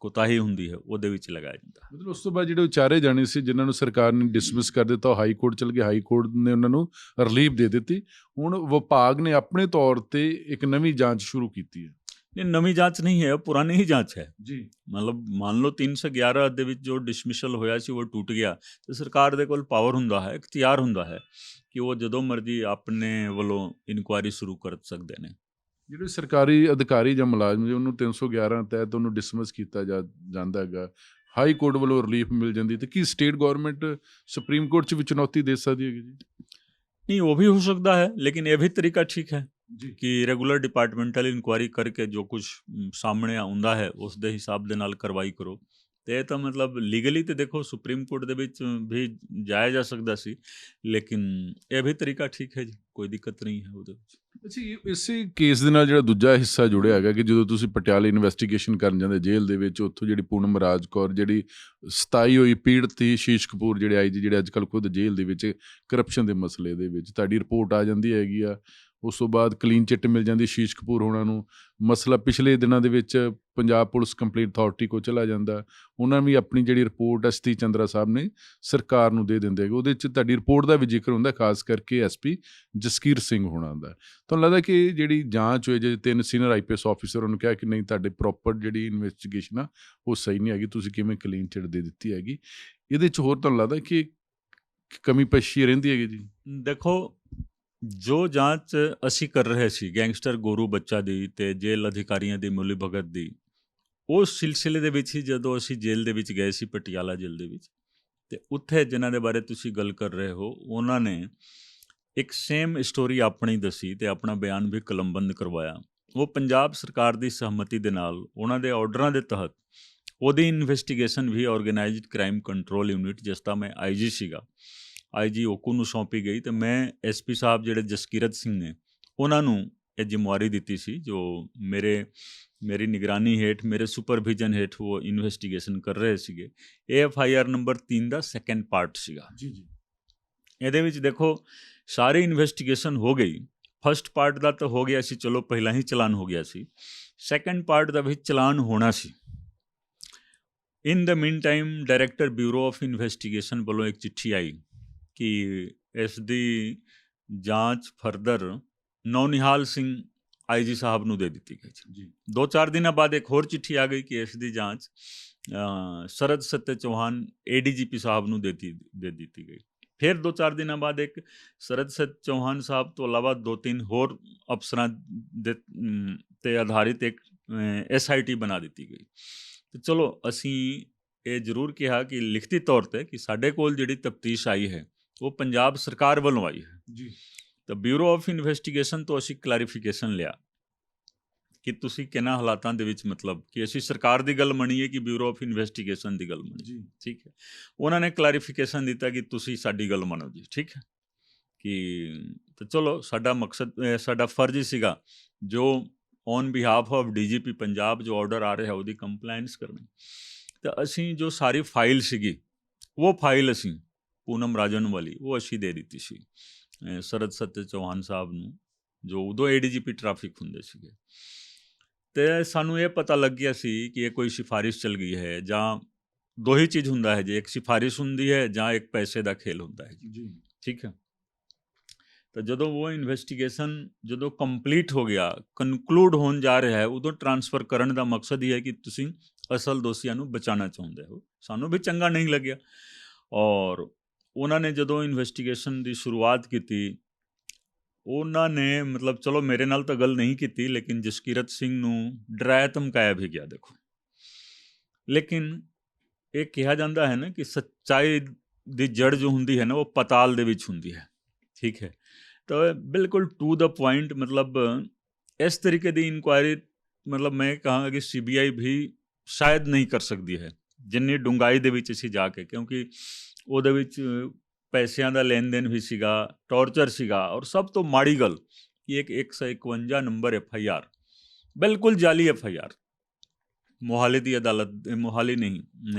ਕੋਤਾਹੀ ਹੁੰਦੀ ਹੈ, ਉਹਦੇ ਵਿੱਚ ਲਗਾਇਆ ਜਾਂਦਾ। ਮਤਲਬ ਉਸ ਤੋਂ ਬਾਅਦ ਜਿਹੜੇ ਚਾਰੇ ਜਾਣੇ ਸੀ ਜਿਨ੍ਹਾਂ ਨੂੰ ਸਰਕਾਰ ਨੇ ਡਿਸਮਿਸ ਕਰ ਦਿੱਤਾ, ਉਹ ਹਾਈ ਕੋਰਟ ਚਲ ਗਏ, ਹਾਈ ਕੋਰਟ ਨੇ ਉਹਨਾਂ ਨੂੰ ਰਿਲੀਫ ਦੇ ਦਿੱਤੀ। ਹੁਣ ਵਿਭਾਗ ਨੇ ਆਪਣੇ ਤੌਰ ਤੇ ਇੱਕ ਨਵੀਂ ਜਾਂਚ ਸ਼ੁਰੂ ਕੀਤੀ ਹੈ। ਨਹੀਂ, ਨਵੀਂ ਜਾਂਚ ਨਹੀਂ ਹੈ, ਪੁਰਾਣੀ ਹੀ ਜਾਂਚ ਹੈ ਜੀ। ਮਤਲਬ ਮੰਨ ਲਓ 311 ਦੇ ਵਿੱਚ ਜੋ ਡਿਸਮਿਸਲ ਹੋਇਆ ਸੀ ਉਹ ਟੁੱਟ ਗਿਆ, ਤੇ ਸਰਕਾਰ ਦੇ ਕੋਲ ਪਾਵਰ ਹੁੰਦਾ ਹੈ, ਇਖਤਿਆਰ ਹੁੰਦਾ ਹੈ ਕਿ ਉਹ ਜਦੋਂ ਮਰਜ਼ੀ ਆਪਣੇ ਵੱਲੋਂ ਇਨਕੁਆਇਰੀ ਸ਼ੁਰੂ ਕਰ ਸਕਦੇ ਨੇ। ਜਿਹੜੇ ਸਰਕਾਰੀ ਅਧਿਕਾਰੀ ਜਾਂ ਮੁਲਾਜ਼ਮ ਜੀ ਉਹਨੂੰ 311 ਤਹਿਤ ਉਹਨੂੰ ਡਿਸਮਿਸ ਕੀਤਾ ਜਾਂਦਾ ਹੈਗਾ, ਹਾਈ ਕੋਰਟ ਵੱਲੋਂ ਰਿਲੀਫ ਮਿਲ ਜਾਂਦੀ, ਤੇ ਕੀ ਸਟੇਟ ਗਵਰਨਮੈਂਟ ਸੁਪਰੀਮ ਕੋਰਟ 'ਚ ਵੀ ਚੁਣੌਤੀ ਦੇ ਸਕਦੀ ਹੈਗੀ ਜੀ? नहीं, वो भी हो सकता है, लेकिन ये भी तरीका ठीक है ਜੀ। कि रेगुलर डिपार्टमेंटल इनकुआरी करके जो कुछ ਸਾਹਮਣੇ ਆਉਂਦਾ ਹੈ ਉਸ ਦੇ ਹਿਸਾਬ ਦੇ ਨਾਲ ਕਾਰਵਾਈ ਕਰੋ। ਤੇ ਇਹ ਤਾਂ ਮਤਲਬ ਲੀਗਲੀ ਤੇ ਦੇਖੋ ਸੁਪਰੀਮ ਕੋਰਟ ਦੇ ਵਿੱਚ ਵੀ ਜਾਇਆ ਜਾ ਸਕਦਾ ਸੀ, ਲੇਕਿਨ ਇਹ ਵੀ ਤਰੀਕਾ ਠੀਕ ਹੈ ਜੀ, ਕੋਈ ਦਿੱਕਤ ਨਹੀਂ ਹੈ ਉਹਦੇ ਵਿੱਚ। ਅੱਛਾ, ਇਸੇ ਕੇਸ ਦੇ ਨਾਲ ਜਿਹੜਾ ਦੂਜਾ ਹਿੱਸਾ ਜੁੜਿਆ ਹੈਗਾ ਕਿ ਜਦੋਂ ਤੁਸੀਂ ਪਟਿਆਲੇ ਇਨਵੈਸਟੀਗੇਸ਼ਨ ਕਰਨ ਜਾਂਦੇ ਜੇਲ੍ਹ ਦੇ ਵਿੱਚ, ਉੱਥੋਂ ਜਿਹੜੀ ਪੂਨਮ ਰਾਜ ਕੌਰ ਜਿਹੜੀ 27 ਹੋਈ ਪੀੜਤ ਸੀ, ਸ਼ੀਸ਼ ਕਪੂਰ ਜਿਹੜੇ IG ਜਿਹੜੇ ਅੱਜ ਕੱਲ੍ਹ ਖੁਦ ਜੇਲ੍ਹ ਦੇ ਵਿੱਚ ਕਰਪਸ਼ਨ ਦੇ ਮਸਲੇ ਦੇ ਵਿੱਚ, ਤੁਹਾਡੀ ਰਿਪੋਰਟ ਆ ਜਾਂਦੀ ਹੈਗੀ ਆ, ਉਸ ਤੋਂ ਬਾਅਦ ਕਲੀਨ ਚਿੱਟ ਮਿਲ ਜਾਂਦੀ ਸ਼ੀਸ਼ ਕਪੂਰ ਹੋਣਾ ਨੂੰ। ਮਸਲਾ ਪਿਛਲੇ ਦਿਨਾਂ ਦੇ ਵਿੱਚ ਪੰਜਾਬ ਪੁਲਿਸ ਕੰਪਲੇਂਟ ਅਥਾਰਟੀ ਕੋਲ ਚਲਾ ਜਾਂਦਾ, ਉਹਨਾਂ ਵੀ ਆਪਣੀ ਜਿਹੜੀ ਰਿਪੋਰਟ ਹੈ ਸਤੀਸ਼ ਚੰਦਰਾ ਸਾਹਿਬ ਨੇ ਸਰਕਾਰ ਨੂੰ ਦੇ ਦਿੰਦੇ ਹੈਗੇ। ਉਹਦੇ 'ਚ ਤੁਹਾਡੀ ਰਿਪੋਰਟ ਦਾ ਵੀ ਜ਼ਿਕਰ ਹੁੰਦਾ, ਖਾਸ ਕਰਕੇ ਐਸਪੀ ਜਸਕੀਰ ਸਿੰਘ ਹੋਣਾ ਦਾ। ਤੁਹਾਨੂੰ ਲੱਗਦਾ ਕਿ ਜਿਹੜੀ ਜਾਂਚ ਹੋਈ, ਜੇ 3 ਸੀਨੀਅਰ ਆਈਪੀਐਸ ਆਫੀਸਰ ਉਹਨੂੰ ਕਿਹਾ ਕਿ ਨਹੀਂ ਤੁਹਾਡੇ ਪ੍ਰੋਪਰ ਜਿਹੜੀ ਇਨਵੈਸਟੀਗੇਸ਼ਨ ਆ ਉਹ ਸਹੀ ਨਹੀਂ ਹੈਗੀ, ਤੁਸੀਂ ਕਿਵੇਂ ਕਲੀਨ ਚਿੱਟ ਦੇ ਦਿੱਤੀ ਹੈਗੀ, ਇਹਦੇ 'ਚ ਹੋਰ ਤੁਹਾਨੂੰ ਲੱਗਦਾ ਕਿ ਕਮੀ ਪੇਸ਼ੀ ਰਹਿੰਦੀ ਹੈਗੀ ਜੀ? ਦੇਖੋ, ਜੋ ਜਾਂਚ ਅਸੀਂ ਕਰ ਰਹੇ ਸੀ ਗੈਂਗਸਟਰ ਗੋਰੂ ਬੱਚਾ ਦੀ ਤੇ ਜੇਲ੍ਹ ਅਧਿਕਾਰੀਆਂ ਦੀ ਮਿਲੀ ਭਗਤ ਦੀ, ਉਸ ਸਿਲਸਿਲੇ ਦੇ ਵਿੱਚ ਹੀ ਜਦੋਂ ਅਸੀਂ ਜੇਲ੍ਹ ਦੇ ਵਿੱਚ ਗਏ ਸੀ, ਪਟਿਆਲਾ ਜੇਲ੍ਹ ਦੇ ਵਿੱਚ, ਤੇ ਉੱਥੇ ਜਿਨ੍ਹਾਂ ਦੇ ਬਾਰੇ ਤੁਸੀਂ ਗੱਲ ਕਰ ਰਹੇ ਹੋ, ਉਹਨਾਂ ਨੇ ਇੱਕ ਸੇਮ ਸਟੋਰੀ ਆਪਣੀ ਦੱਸੀ ਤੇ ਆਪਣਾ ਬਿਆਨ ਵੀ ਕਲਮਬੰਦ ਕਰਵਾਇਆ। ਉਹ ਪੰਜਾਬ ਸਰਕਾਰ ਦੀ ਸਹਿਮਤੀ ਦੇ ਨਾਲ, ਉਹਨਾਂ ਦੇ ਆਰਡਰਾਂ ਦੇ ਤਹਿਤ ਉਹਦੀ ਇਨਵੈਸਟੀਗੇਸ਼ਨ ਵੀ ਆਰਗੇਨਾਈਜ਼ਡ ਕ੍ਰਾਈਮ ਕੰਟਰੋਲ ਯੂਨਿਟ, ਜਿਸ ਦਾ ਮੈਂ ਆਈਜੀ ਸੀਗਾ, ਆਈਜੀ ਓਕੂ ਨੂੰ ਸੌਂਪੀ ਗਈ ਤੇ ਮੈਂ ਐਸਪੀ ਸਾਹਿਬ ਜਿਹੜੇ ਜਸਕੀਰਤ ਸਿੰਘ ਨੇ ਉਹਨਾਂ ਨੂੰ ਇਹ ਜ਼ਿੰਮੇਵਾਰੀ ਦਿੱਤੀ ਸੀ, ਜੋ ਮੇਰੀ ਨਿਗਰਾਨੀ ਹੇਠ, ਮੇਰੇ ਸੁਪਰਵਿਜ਼ਨ ਹੇਠ ਉਹ ਇਨਵੈਸਟੀਗੇਸ਼ਨ ਕਰ ਰਹੇ ਸੀਗੇ। ਇਹ FIR ਨੰਬਰ 3 ਦਾ ਸੈਕੰਡ ਪਾਰਟ ਸੀਗਾ ਜੀ ਜੀ। ਇਹਦੇ ਵਿੱਚ ਦੇਖੋ ਸਾਰੀ ਇਨਵੈਸਟੀਗੇਸ਼ਨ ਹੋ ਗਈ। ਫਸਟ ਪਾਰਟ ਦਾ ਤਾਂ ਹੋ ਗਿਆ ਸੀ, ਚਲੋ ਪਹਿਲਾਂ ਹੀ ਚਲਾਨ ਹੋ ਗਿਆ ਸੀ। ਸੈਕੰਡ ਪਾਰਟ ਦਾ ਵੀ ਚਲਾਨ ਹੋਣਾ ਸੀ। In the meantime director bureau of investigation ਵੱਲੋਂ ਇੱਕ ਚਿੱਠੀ ਆਈ ਕਿ ਇਸ ਦੀ ਜਾਂਚ ਫਰਦਰ ਨੌਨਿਹਾਲ ਸਿੰਘ ਆਈਜੀ ਸਾਹਿਬ ਨੂੰ ਦੇ ਦਿੱਤੀ ਗਈ ਜੀ। 2-4 ਦਿਨਾਂ ਬਾਅਦ ਇੱਕ ਹੋਰ ਚਿੱਠੀ ਆ ਗਈ ਕਿ ਇਸ ਦੀ ਜਾਂਚ ਸਰਦ ਸੱਤੇ ਚੌਹਾਨ ADGP ਸਾਹਿਬ ਨੂੰ ਦੇ ਦਿੱਤੀ ਗਈ। ਫਿਰ 2-4 ਦਿਨਾਂ ਬਾਅਦ ਇੱਕ ਸਰਦ ਸੱਤ ਚੌਹਾਨ ਸਾਹਿਬ ਤੋਂ ਇਲਾਵਾ 2-3 ਹੋਰ ਅਫਸਰਾਂ ਦੇ 'ਤੇ ਆਧਾਰਿਤ ਇੱਕ SIT ਬਣਾ ਦਿੱਤੀ ਗਈ। ਤੇ ਚਲੋ ਅਸੀਂ ਇਹ ਜ਼ਰੂਰ ਕਿਹਾ ਕਿ ਲਿਖਤੀ ਤੌਰ 'ਤੇ ਕਿ ਸਾਡੇ ਕੋਲ ਜਿਹੜੀ ਤਫਤੀਸ਼ ਆਈ ਹੈ ਉਹ ਪੰਜਾਬ ਸਰਕਾਰ ਵੱਲੋਂ ਆਈ ਹੈ ਜੀ। ਤਾਂ ਬਿਊਰੋ ਆਫ ਇਨਵੈਸਟੀਗੇਸ਼ਨ ਤੋਂ ਅਸੀਂ ਕਲੈਰੀਫਿਕੇਸ਼ਨ ਲਿਆ ਕਿ ਤੁਸੀਂ ਕਿਹਨਾਂ ਹਾਲਾਤਾਂ ਦੇ ਵਿੱਚ, ਮਤਲਬ ਕਿ ਅਸੀਂ ਸਰਕਾਰ ਦੀ ਗੱਲ ਮੰਨੀਏ ਕਿ ਬਿਊਰੋ ਆਫ ਇਨਵੈਸਟੀਗੇਸ਼ਨ ਦੀ ਗੱਲ ਮੰਨੀਏ ਜੀ। ਠੀਕ ਹੈ। ਉਹਨਾਂ ਨੇ ਕਲੈਰੀਫਿਕੇਸ਼ਨ ਦਿੱਤਾ ਕਿ ਤੁਸੀਂ ਸਾਡੀ ਗੱਲ ਮੰਨੋ ਜੀ, ਠੀਕ ਹੈ ਕਿ ਤਾਂ ਚਲੋ ਸਾਡਾ ਮਕਸਦ, ਸਾਡਾ ਫਰਜ਼ ਹੀ ਸੀਗਾ ਜੋ on behalf of DGP Punjab ਜੋ ਆਰਡਰ ਆ ਰਿਹਾ ਉਹਦੀ ਕੰਪਲਾਇੰਸ ਕਰਨੀ। ਤਾਂ ਅਸੀਂ ਜੋ ਸਾਰੀ ਫਾਈਲ ਸੀਗੀ ਉਹ ਫਾਈਲ ਅਸੀਂ ਪੂਨਮ ਰਾਜਨ ਵਾਲੀ ਉਹ ਅਸੀਂ ਦੇ ਦਿੱਤੀ ਸੀ ਸਰਦ ਸੱਤੇ ਚੌਹਾਨ ਸਾਹਿਬ ਨੂੰ, ਜੋ ਉਦੋਂ ADGP ਟ੍ਰੈਫਿਕ ਹੁੰਦੇ ਸੀਗੇ। ਅਤੇ ਸਾਨੂੰ ਇਹ ਪਤਾ ਲੱਗ ਗਿਆ ਸੀ ਕਿ ਇਹ ਕੋਈ ਸਿਫਾਰਿਸ਼ ਚੱਲ ਗਈ ਹੈ, ਜਾਂ ਦੋ ਹੀ ਚੀਜ਼ ਹੁੰਦਾ ਹੈ ਜੀ, ਇੱਕ ਸਿਫਾਰਿਸ਼ ਹੁੰਦੀ ਹੈ ਜਾਂ ਇੱਕ ਪੈਸੇ ਦਾ ਖੇਲ ਹੁੰਦਾ ਹੈ ਜੀ, ਠੀਕ ਹੈ। ਤਾਂ ਜਦੋਂ ਉਹ ਇਨਵੈਸਟੀਗੇਸ਼ਨ ਜਦੋਂ ਕੰਪਲੀਟ ਹੋ ਗਿਆ, ਕਨਕਲੂਡ ਹੋਣ ਜਾ ਰਿਹਾ ਹੈ, ਉਦੋਂ ਟ੍ਰਾਂਸਫਰ ਕਰਨ ਦਾ ਮਕਸਦ ਇਹ ਹੈ ਕਿ ਤੁਸੀਂ ਅਸਲ ਦੋਸ਼ੀਆਂ ਨੂੰ ਬਚਾਉਣਾ ਚਾਹੁੰਦੇ ਹੋ। ਸਾਨੂੰ ਵੀ ਚੰਗਾ ਨਹੀਂ ਲੱਗਿਆ ਔਰ ਉਹਨਾਂ ਨੇ ਜਦੋਂ ਇਨਵੈਸਟੀਗੇਸ਼ਨ ਦੀ ਸ਼ੁਰੂਆਤ ਕੀਤੀ, ਉਹਨਾਂ ਨੇ ਮਤਲਬ ਚਲੋ ਮੇਰੇ ਨਾਲ ਤਾਂ ਗੱਲ ਨਹੀਂ ਕੀਤੀ, ਲੇਕਿਨ ਜਸਕੀਰਤ ਸਿੰਘ ਨੂੰ ਡਰਾਇਆ ਧਮਕਾਇਆ ਵੀ ਗਿਆ। ਦੇਖੋ, ਲੇਕਿਨ ਇਹ ਕਿਹਾ ਜਾਂਦਾ ਹੈ ਨਾ ਕਿ ਸੱਚਾਈ ਦੀ ਜੜ ਜੋ ਹੁੰਦੀ ਹੈ ਨਾ ਉਹ ਪਤਾਲ ਦੇ ਵਿੱਚ ਹੁੰਦੀ ਹੈ, ਠੀਕ ਹੈ। ਤਾਂ ਬਿਲਕੁਲ ਟੂ ਦਾ ਪੁਆਇੰਟ, ਮਤਲਬ ਇਸ ਤਰੀਕੇ ਦੀ ਇਨਕੁਆਇਰੀ ਮਤਲਬ ਮੈਂ ਕਹਾਂਗਾ ਕਿ CBI ਵੀ ਸ਼ਾਇਦ ਨਹੀਂ ਕਰ ਸਕਦੀ ਹੈ ਜਿੰਨੀ ਡੂੰਘਾਈ ਦੇ ਵਿੱਚ ਅਸੀਂ ਜਾ ਕੇ, ਕਿਉਂਕਿ ਉਹਦੇ ਵਿੱਚ ਪੈਸਿਆਂ ਦਾ ਲੈਣ ਦੇਣ ਵੀ ਸੀਗਾ, ਟੌਰਚਰ ਸੀਗਾ, ਔਰ ਸਭ ਤੋਂ ਮਾੜੀ ਗੱਲ ਕਿ ਇੱਕ 151 ਨੰਬਰ FIR, ਬਿਲਕੁਲ ਜਾਲੀ FIR, ਮੋਹਾਲੀ ਦੀ ਅਦਾਲਤ, ਮੋਹਾਲੀ ਨਹੀਂ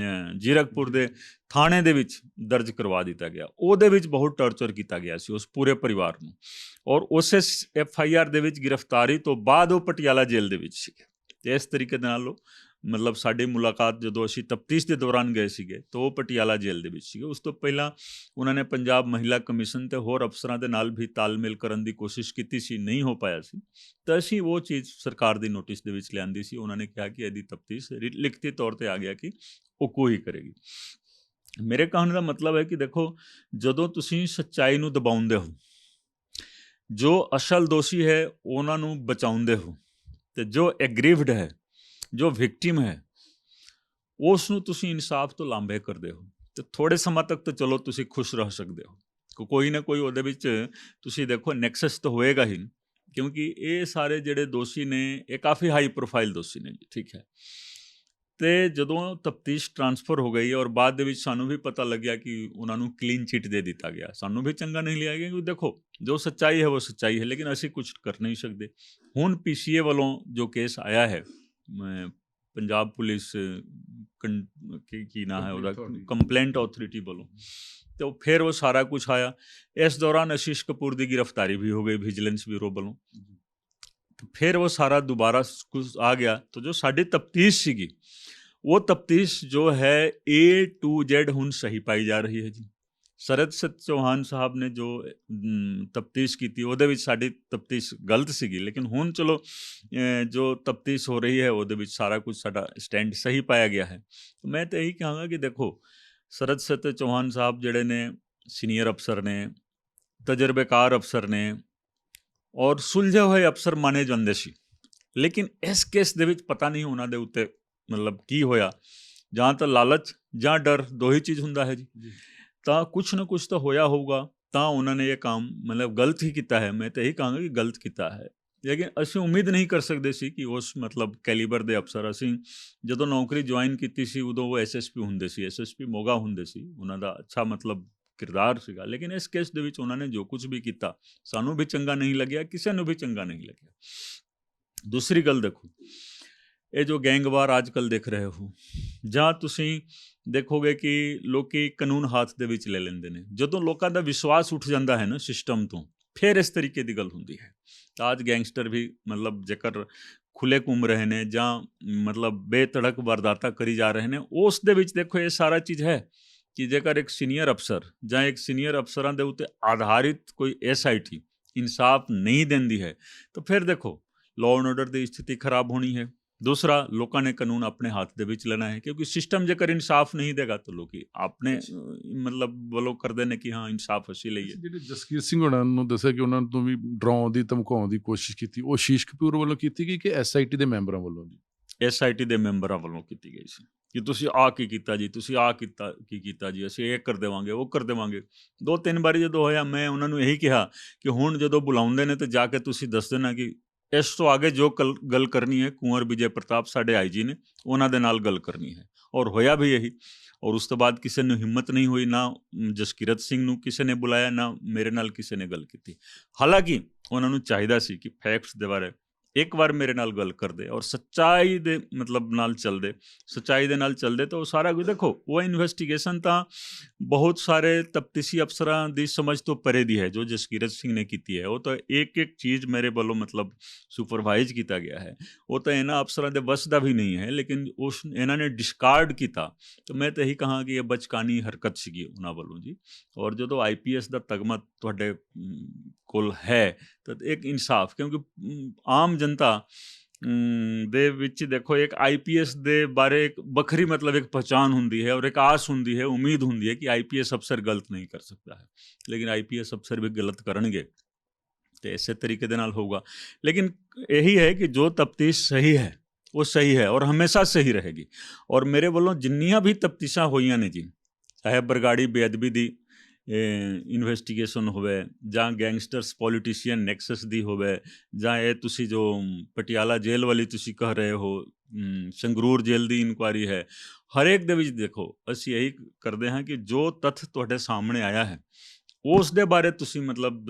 ਜੀਰਕਪੁਰ ਦੇ ਥਾਣੇ ਦੇ ਵਿੱਚ ਦਰਜ ਕਰਵਾ ਦਿੱਤਾ ਗਿਆ। ਉਹਦੇ ਵਿੱਚ ਬਹੁਤ ਟੌਰਚਰ ਕੀਤਾ ਗਿਆ ਸੀ ਉਸ ਪੂਰੇ ਪਰਿਵਾਰ ਨੂੰ, ਔਰ ਉਸੇ FIR ਦੇ ਵਿੱਚ ਗ੍ਰਿਫਤਾਰੀ ਤੋਂ ਬਾਅਦ ਉਹ ਪਟਿਆਲਾ ਜੇਲ੍ਹ ਦੇ ਵਿੱਚ ਸੀਗੇ। ਅਤੇ ਇਸ ਤਰੀਕੇ ਦੇ ਨਾਲ ਉਹ ਮਤਲਬ ਸਾਡੀ ਮੁਲਾਕਾਤ ਜਦੋਂ ਅਸੀਂ ਤਫਤੀਸ਼ ਦੇ ਦੌਰਾਨ ਗਏ ਸੀਗੇ ਤਾਂ ਉਹ ਪਟਿਆਲਾ ਜੇਲ੍ਹ ਦੇ ਵਿੱਚ ਸੀਗੇ। ਉਸ ਤੋਂ ਪਹਿਲਾਂ ਉਹਨਾਂ ਨੇ ਪੰਜਾਬ ਮਹਿਲਾ ਕਮਿਸ਼ਨ ਅਤੇ ਹੋਰ ਅਫਸਰਾਂ ਦੇ ਨਾਲ ਵੀ ਤਾਲਮੇਲ ਕਰਨ ਦੀ ਕੋਸ਼ਿਸ਼ ਕੀਤੀ ਸੀ, ਨਹੀਂ ਹੋ ਪਾਇਆ ਸੀ। ਤਾਂ ਅਸੀਂ ਉਹ ਚੀਜ਼ ਸਰਕਾਰ ਦੀ ਨੋਟਿਸ ਦੇ ਵਿੱਚ ਲਿਆਂਦੀ ਸੀ। ਉਹਨਾਂ ਨੇ ਕਿਹਾ ਕਿ ਇਹਦੀ ਤਫਤੀਸ਼ ਲਿਖਤੀ ਤੌਰ 'ਤੇ ਆ ਗਿਆ ਕਿ ਉਹ ਕੋਈ ਕਰੇਗੀ। ਮੇਰੇ ਕਹਿਣ ਦਾ ਮਤਲਬ ਹੈ ਕਿ ਦੇਖੋ, ਜਦੋਂ ਤੁਸੀਂ ਸੱਚਾਈ ਨੂੰ ਦਬਾਉਂਦੇ ਹੋ, ਜੋ ਅਸਲ ਦੋਸ਼ੀ ਹੈ ਉਹਨਾਂ ਨੂੰ ਬਚਾਉਂਦੇ ਹੋ, ਅਤੇ ਜੋ ਐਗਰੀਵਡ ਹੈ, ਜੋ ਵਿਕਟਿਮ ਹੈ, ਉਸ ਨੂੰ ਤੁਸੀਂ ਇਨਸਾਫ ਤੋਂ ਲਾਂਭੇ ਕਰਦੇ ਹੋ, ਅਤੇ ਥੋੜ੍ਹੇ ਸਮਾਂ ਤੱਕ ਤਾਂ ਚਲੋ ਤੁਸੀਂ ਖੁਸ਼ ਰਹਿ ਸਕਦੇ ਹੋ। ਕੋਈ ਨਾ ਕੋਈ ਉਹਦੇ ਵਿੱਚ ਤੁਸੀਂ ਦੇਖੋ ਨੈਕਸਸ ਤਾਂ ਹੋਏਗਾ ਹੀ, ਕਿਉਂਕਿ ਇਹ ਸਾਰੇ ਜਿਹੜੇ ਦੋਸ਼ੀ ਨੇ ਇਹ ਕਾਫੀ ਹਾਈ ਪ੍ਰੋਫਾਈਲ ਦੋਸ਼ੀ ਨੇ ਜੀ, ਠੀਕ ਹੈ। ਅਤੇ ਜਦੋਂ ਤਫਤੀਸ਼ ਟ੍ਰਾਂਸਫਰ ਹੋ ਗਈ ਔਰ ਬਾਅਦ ਦੇ ਵਿੱਚ ਸਾਨੂੰ ਵੀ ਪਤਾ ਲੱਗਿਆ ਕਿ ਉਹਨਾਂ ਨੂੰ ਕਲੀਨ ਚਿੱਟ ਦੇ ਦਿੱਤਾ ਗਿਆ, ਸਾਨੂੰ ਵੀ ਚੰਗਾ ਨਹੀਂ ਲਿਆ ਗਿਆ, ਕਿਉਂਕਿ ਦੇਖੋ ਜੋ ਸੱਚਾਈ ਹੈ ਉਹ ਸੱਚਾਈ ਹੈ, ਲੇਕਿਨ ਅਸੀਂ ਕੁਝ ਕਰ ਨਹੀਂ ਸਕਦੇ। ਹੁਣ PCA ਵੱਲੋਂ ਜੋ ਕੇਸ ਆਇਆ ਹੈ, ਪੰਜਾਬ ਪੁਲਿਸ ਕੀ ਨਾਂ ਹੈ ਉਹਦਾ, Complaint authority। ਕੰਪਲੇਂਟ ਅਥਾਰਟੀ ਵੱਲੋਂ। ਤੇ ਉਹ ਫਿਰ ਉਹ ਸਾਰਾ ਕੁਝ ਆਇਆ। ਇਸ ਦੌਰਾਨ ਆਸ਼ੀਸ਼ ਕਪੂਰ ਦੀ ਗ੍ਰਿਫਤਾਰੀ ਵੀ ਹੋ ਗਈ ਵਿਜੀਲੈਂਸ ਬਿਊਰੋ ਵੱਲੋਂ। ਫਿਰ ਉਹ ਸਾਰਾ ਦੁਬਾਰਾ ਕੁਝ ਆ ਗਿਆ। ਤਾਂ ਜੋ ਸਾਡੀ ਤਫਤੀਸ਼ ਸੀਗੀ, ਉਹ ਤਫਤੀਸ਼ ਜੋ ਹੈ A to Z ਹੁਣ ਸਹੀ ਪਾਈ ਜਾ ਰਹੀ ਹੈ ਜੀ। ਸਰਦ ਸਤ ਚੌਹਾਨ ਸਾਹਿਬ ਨੇ ਜੋ ਤਫਤੀਸ਼ ਕੀਤੀ ਉਹਦੇ ਵਿੱਚ ਸਾਡੀ ਤਫਤੀਸ਼ ਗਲਤ ਸੀਗੀ, ਲੇਕਿਨ ਹੁਣ ਚਲੋ ਜੋ ਤਫਤੀਸ਼ ਹੋ ਰਹੀ ਹੈ ਉਹਦੇ ਵਿੱਚ ਸਾਰਾ ਕੁਝ ਸਾਡਾ ਸਟੈਂਡ ਸਹੀ ਪਾਇਆ ਗਿਆ ਹੈ। ਮੈਂ ਤਾਂ ਇਹੀ ਕਹਾਂਗਾ ਕਿ ਦੇਖੋ, ਸਰਦ ਸਤ ਚੌਹਾਨ ਸਾਹਿਬ ਜਿਹੜੇ ਨੇ ਸੀਨੀਅਰ ਅਫਸਰ ਨੇ, ਤਜਰਬੇਕਾਰ ਅਫਸਰ ਨੇ ਔਰ ਸੁਲਝੇ ਹੋਏ ਅਫਸਰ ਮੰਨੇ ਜਾਂਦੇ ਸੀ। ਲੇਕਿਨ ਇਸ ਕੇਸ ਦੇ ਵਿੱਚ ਪਤਾ ਨਹੀਂ ਉਹਨਾਂ ਦੇ ਉੱਤੇ ਮਤਲਬ ਕੀ ਹੋਇਆ, ਜਾਂ ਤਾਂ ਲਾਲਚ ਜਾਂ ਡਰ, ਦੋ ਹੀ ਚੀਜ਼ ਹੁੰਦਾ ਹੈ ਜੀ। ਤਾਂ ਕੁਛ ਨਾ ਕੁਛ ਤਾਂ ਹੋਇਆ ਹੋਊਗਾ, ਤਾਂ ਉਹਨਾਂ ਨੇ ਇਹ ਕੰਮ ਮਤਲਬ ਗਲਤ ਹੀ ਕੀਤਾ ਹੈ। ਮੈਂ ਤਾਂ ਇਹੀ ਕਹਾਂਗਾ ਕਿ ਗਲਤ ਕੀਤਾ ਹੈ। ਲੇਕਿਨ ਅਸੀਂ ਉਮੀਦ ਨਹੀਂ ਕਰ ਸਕਦੇ ਸੀ ਕਿ ਉਸ ਮਤਲਬ ਕੈਲੀਬਰ ਦੇ ਅਫਸਰ, ਅਸੀਂ ਜਦੋਂ ਨੌਕਰੀ ਜੁਆਇਨ ਕੀਤੀ ਸੀ ਉਦੋਂ ਉਹ SSP ਹੁੰਦੇ ਸੀ, SSP ਮੋਗਾ ਹੁੰਦੇ ਸੀ, ਉਹਨਾਂ ਦਾ ਅੱਛਾ ਮਤਲਬ ਕਿਰਦਾਰ ਸੀਗਾ। ਲੇਕਿਨ ਇਸ ਕੇਸ ਦੇ ਵਿੱਚ ਉਹਨਾਂ ਨੇ ਜੋ ਕੁਝ ਵੀ ਕੀਤਾ ਸਾਨੂੰ ਵੀ ਚੰਗਾ ਨਹੀਂ ਲੱਗਿਆ, ਕਿਸੇ ਨੂੰ ਵੀ ਚੰਗਾ ਨਹੀਂ ਲੱਗਿਆ। ਦੂਸਰੀ ਗੱਲ ਦੇਖੋ, ਇਹ ਜੋ ਗੈਂਗਵਾਰ ਅੱਜ ਕੱਲ੍ਹ ਦੇਖ ਰਹੇ ਹੋ, ਜਾਂ ਤੁਸੀਂ ਦੇਖੋਗੇ ਕਿ ਲੋਕੀ ਕਾਨੂੰਨ ਹੱਥ ਦੇ ਵਿੱਚ ਲੈ ਲੈਂਦੇ ਨੇ। ਜਦੋਂ ਲੋਕਾਂ ਦਾ ਵਿਸ਼ਵਾਸ ਉੱਠ ਜਾਂਦਾ ਹੈ ਨਾ ਸਿਸਟਮ ਤੋਂ, ਫਿਰ ਇਸ ਤਰੀਕੇ ਦੀ ਗੱਲ ਹੁੰਦੀ ਹੈ। ਤਾਂ ਅੱਜ ਗੈਂਗਸਟਰ ਵੀ ਮਤਲਬ ਜੇਕਰ ਖੁੱਲੇ ਘੁੰਮ ਰਹੇ ਨੇ ਜਾਂ ਮਤਲਬ ਬੇਤੜਕ ਵਾਰਦਾਤਾਂ ਕਰੀ ਜਾ ਰਹੇ ਨੇ, ਉਸ ਦੇ ਵਿੱਚ ਦੇਖੋ ਇਹ ਸਾਰਾ ਚੀਜ਼ ਹੈ ਕਿ ਜੇਕਰ ਇੱਕ ਸੀਨੀਅਰ ਅਫਸਰ ਜਾਂ ਇੱਕ ਸੀਨੀਅਰ ਅਫਸਰਾਂ ਦੇ ਉੱਤੇ ਆਧਾਰਿਤ ਕੋਈ SIT ਇਨਸਾਫ ਨਹੀਂ ਦਿੰਦੀ ਹੈ, ਤਾਂ ਫਿਰ ਦੇਖੋ ਲਾਅ ਐਂਡ ਆਰਡਰ ਦੀ ਸਥਿਤੀ ਖਰਾਬ ਹੋਣੀ ਹੈ। ਦੂਸਰਾ, ਲੋਕਾਂ ਨੇ ਕਾਨੂੰਨ ਆਪਣੇ ਹੱਥ ਦੇ ਵਿੱਚ ਲੈਣਾ ਹੈ, ਕਿਉਂਕਿ ਸਿਸਟਮ ਜੇਕਰ ਇਨਸਾਫ ਨਹੀਂ ਦੇਗਾ ਤਾਂ ਲੋਕੀ ਆਪਣੇ ਮਤਲਬ ਵੱਲੋਂ ਕਰਦੇ ਨੇ ਕਿ ਹਾਂ ਇਨਸਾਫ ਅਸੀਂ ਲਈਏ। ਜਿਹੜੇ ਜਸਕੀਰ ਸਿੰਘ ਹੋਣਾ ਨੂੰ ਦੱਸਿਆ ਕਿ ਉਹਨਾਂ ਨੂੰ ਵੀ ਡਰਾਉਣ ਦੀ ਧਮਕਾਉਣ ਦੀ ਕੋਸ਼ਿਸ਼ ਕੀਤੀ, ਉਹ ਆਸ਼ੀਸ਼ ਕਪੂਰ ਵੱਲੋਂ ਕੀਤੀ ਗਈ ਕਿ SIT ਦੇ ਮੈਂਬਰਾਂ ਵੱਲੋਂ ਜੀ? SIT ਦੇ ਮੈਂਬਰਾਂ ਵੱਲੋਂ ਕੀਤੀ ਗਈ ਸੀ ਕਿ ਤੁਸੀਂ ਆਹ ਕੀ ਕੀਤਾ ਜੀ, ਤੁਸੀਂ ਆਹ ਕੀਤਾ ਕੀ ਕੀਤਾ ਜੀ, ਅਸੀਂ ਇਹ ਕਰ ਦੇਵਾਂਗੇ, ਉਹ ਕਰ ਦੇਵਾਂਗੇ। 2-3 ਵਾਰੀ ਜਦੋਂ ਹੋਇਆ, ਮੈਂ ਉਹਨਾਂ ਨੂੰ ਇਹੀ ਕਿਹਾ ਕਿ ਹੁਣ ਜਦੋਂ ਬੁਲਾਉਂਦੇ ਨੇ ਤਾਂ ਜਾ ਕੇ ਤੁਸੀਂ ਦੱਸ ਦੇਣਾ ਕਿ ਇਸ ਤੋਂ ਅੱਗੇ ਜੋ ਗੱਲ ਕਰਨੀ ਹੈ ਕੁੰਵਰ ਵਿਜੇ ਪ੍ਰਤਾਪ ਸਾਡੇ IG ਨੇ ਉਹਨਾਂ ਦੇ ਨਾਲ ਗੱਲ ਕਰਨੀ ਹੈ। ਔਰ ਹੋਇਆ ਵੀ ਇਹੀ। ਔਰ ਉਸ ਤੋਂ ਬਾਅਦ ਕਿਸੇ ਨੂੰ ਹਿੰਮਤ ਨਹੀਂ ਹੋਈ, ਨਾ ਜਸਕੀਰਤ ਸਿੰਘ ਨੂੰ ਕਿਸੇ ਨੇ ਬੁਲਾਇਆ, ਨਾ ਮੇਰੇ ਨਾਲ ਕਿਸੇ ਨੇ ਗੱਲ ਕੀਤੀ। ਹਾਲਾਂਕਿ ਉਹਨਾਂ ਨੂੰ ਚਾਹੀਦਾ ਸੀ ਕਿ ਫੈਕਟਸ ਦੇ ਬਾਰੇ ਇੱਕ ਵਾਰ ਮੇਰੇ ਨਾਲ ਗੱਲ ਕਰਦੇ ਔਰ ਸੱਚਾਈ ਦੇ ਮਤਲਬ ਨਾਲ ਚੱਲਦੇ, ਸੱਚਾਈ ਦੇ ਨਾਲ ਚੱਲਦੇ ਤਾਂ ਉਹ ਸਾਰਾ ਕੁਝ ਦੇਖੋ, ਉਹ ਇਨਵੈਸਟੀਗੇਸ਼ਨ ਤਾਂ ਬਹੁਤ ਸਾਰੇ ਤਫਤੀਸ਼ੀ ਅਫਸਰਾਂ ਦੀ ਸਮਝ ਤੋਂ ਪਰੇ ਦੀ ਹੈ ਜੋ ਜਸਕੀਰਤ ਸਿੰਘ ਨੇ ਕੀਤੀ ਹੈ। ਉਹ ਤਾਂ ਇੱਕ ਚੀਜ਼ ਮੇਰੇ ਵੱਲੋਂ ਮਤਲਬ ਸੁਪਰਵਾਈਜ਼ ਕੀਤਾ ਗਿਆ ਹੈ, ਉਹ ਤਾਂ ਇਹਨਾਂ ਅਫਸਰਾਂ ਦੇ ਵੱਸ ਦਾ ਵੀ ਨਹੀਂ ਹੈ, ਲੇਕਿਨ ਇਹਨਾਂ ਨੇ ਡਿਸਕਾਰਡ ਕੀਤਾ। ਤਾਂ ਮੈਂ ਤਾਂ ਇਹੀ ਕਹਾਂ ਕਿ ਇਹ ਬਚਕਾਨੀ ਹਰਕਤ ਸੀਗੀ ਉਹਨਾਂ ਵੱਲੋਂ ਜੀ। ਔਰ ਜਦੋਂ IPS ਦਾ ਤਗਮਾ ਤੁਹਾਡੇ ਕੋਲ ਹੈ ਤਾਂ ਇੱਕ ਇਨਸਾਫ, ਕਿਉਂਕਿ ਆਮ ਜਨਤਾ ਦੇ ਵਿੱਚ ਦੇਖੋ ਇੱਕ IPS ਦੇ ਬਾਰੇ ਇੱਕ ਵੱਖਰੀ ਮਤਲਬ ਇੱਕ ਪਹਿਚਾਣ ਹੁੰਦੀ ਹੈ ਔਰ ਇੱਕ ਆਸ ਹੁੰਦੀ ਹੈ, ਉਮੀਦ ਹੁੰਦੀ ਹੈ ਕਿ IPS ਅਫਸਰ ਗਲਤ ਨਹੀਂ ਕਰ ਸਕਦਾ ਹੈ। ਲੇਕਿਨ IPS ਅਫਸਰ ਵੀ ਗਲਤ ਕਰਨਗੇ ਤੇ ਇਸੇ ਤਰੀਕੇ ਦੇ ਨਾਲ ਹੋਊਗਾ। ਲੇਕਿਨ ਇਹੀ ਹੈ ਕਿ ਜੋ ਤਫਤੀਸ਼ ਸਹੀ ਹੈ ਉਹ ਸਹੀ ਹੈ ਔਰ ਹਮੇਸ਼ਾ ਸਹੀ ਰਹੇਗੀ। ਔਰ ਮੇਰੇ ਵੱਲੋਂ ਜਿੰਨੀਆਂ ਵੀ ਤਫਤੀਸ਼ਾਂ ਹੋਈਆਂ ਨੇ ਜੀ, ਚਾਹੇ ਬਰਗਾੜੀ ਬੇਅਦਬੀ ਦੀ ਇਨਵੈਸਟੀਗੇਸ਼ਨ ਹੋਵੇ ਜਾਂ ਗੈਂਗਸਟਰਸ ਪੋਲੀਟੀਸ਼ੀਅਨ ਨੈਕਸਸ ਦੀ ਹੋਵੇ, ਜਾਂ ਇਹ ਤੁਸੀਂ ਜੋ ਪਟਿਆਲਾ ਜੇਲ੍ਹ ਵਾਲੀ ਤੁਸੀਂ ਕਹਿ ਰਹੇ ਹੋ, ਸੰਗਰੂਰ ਜੇਲ੍ਹ ਦੀ ਇਨਕੁਆਇਰੀ ਹੈ, ਹਰੇਕ ਦੇ ਵਿੱਚ ਦੇਖੋ ਅਸੀਂ ਇਹੀ ਕਰਦੇ ਹਾਂ ਕਿ ਜੋ ਤੱਥ ਤੁਹਾਡੇ ਸਾਹਮਣੇ ਆਇਆ ਹੈ ਉਸ ਦੇ ਬਾਰੇ ਤੁਸੀਂ ਮਤਲਬ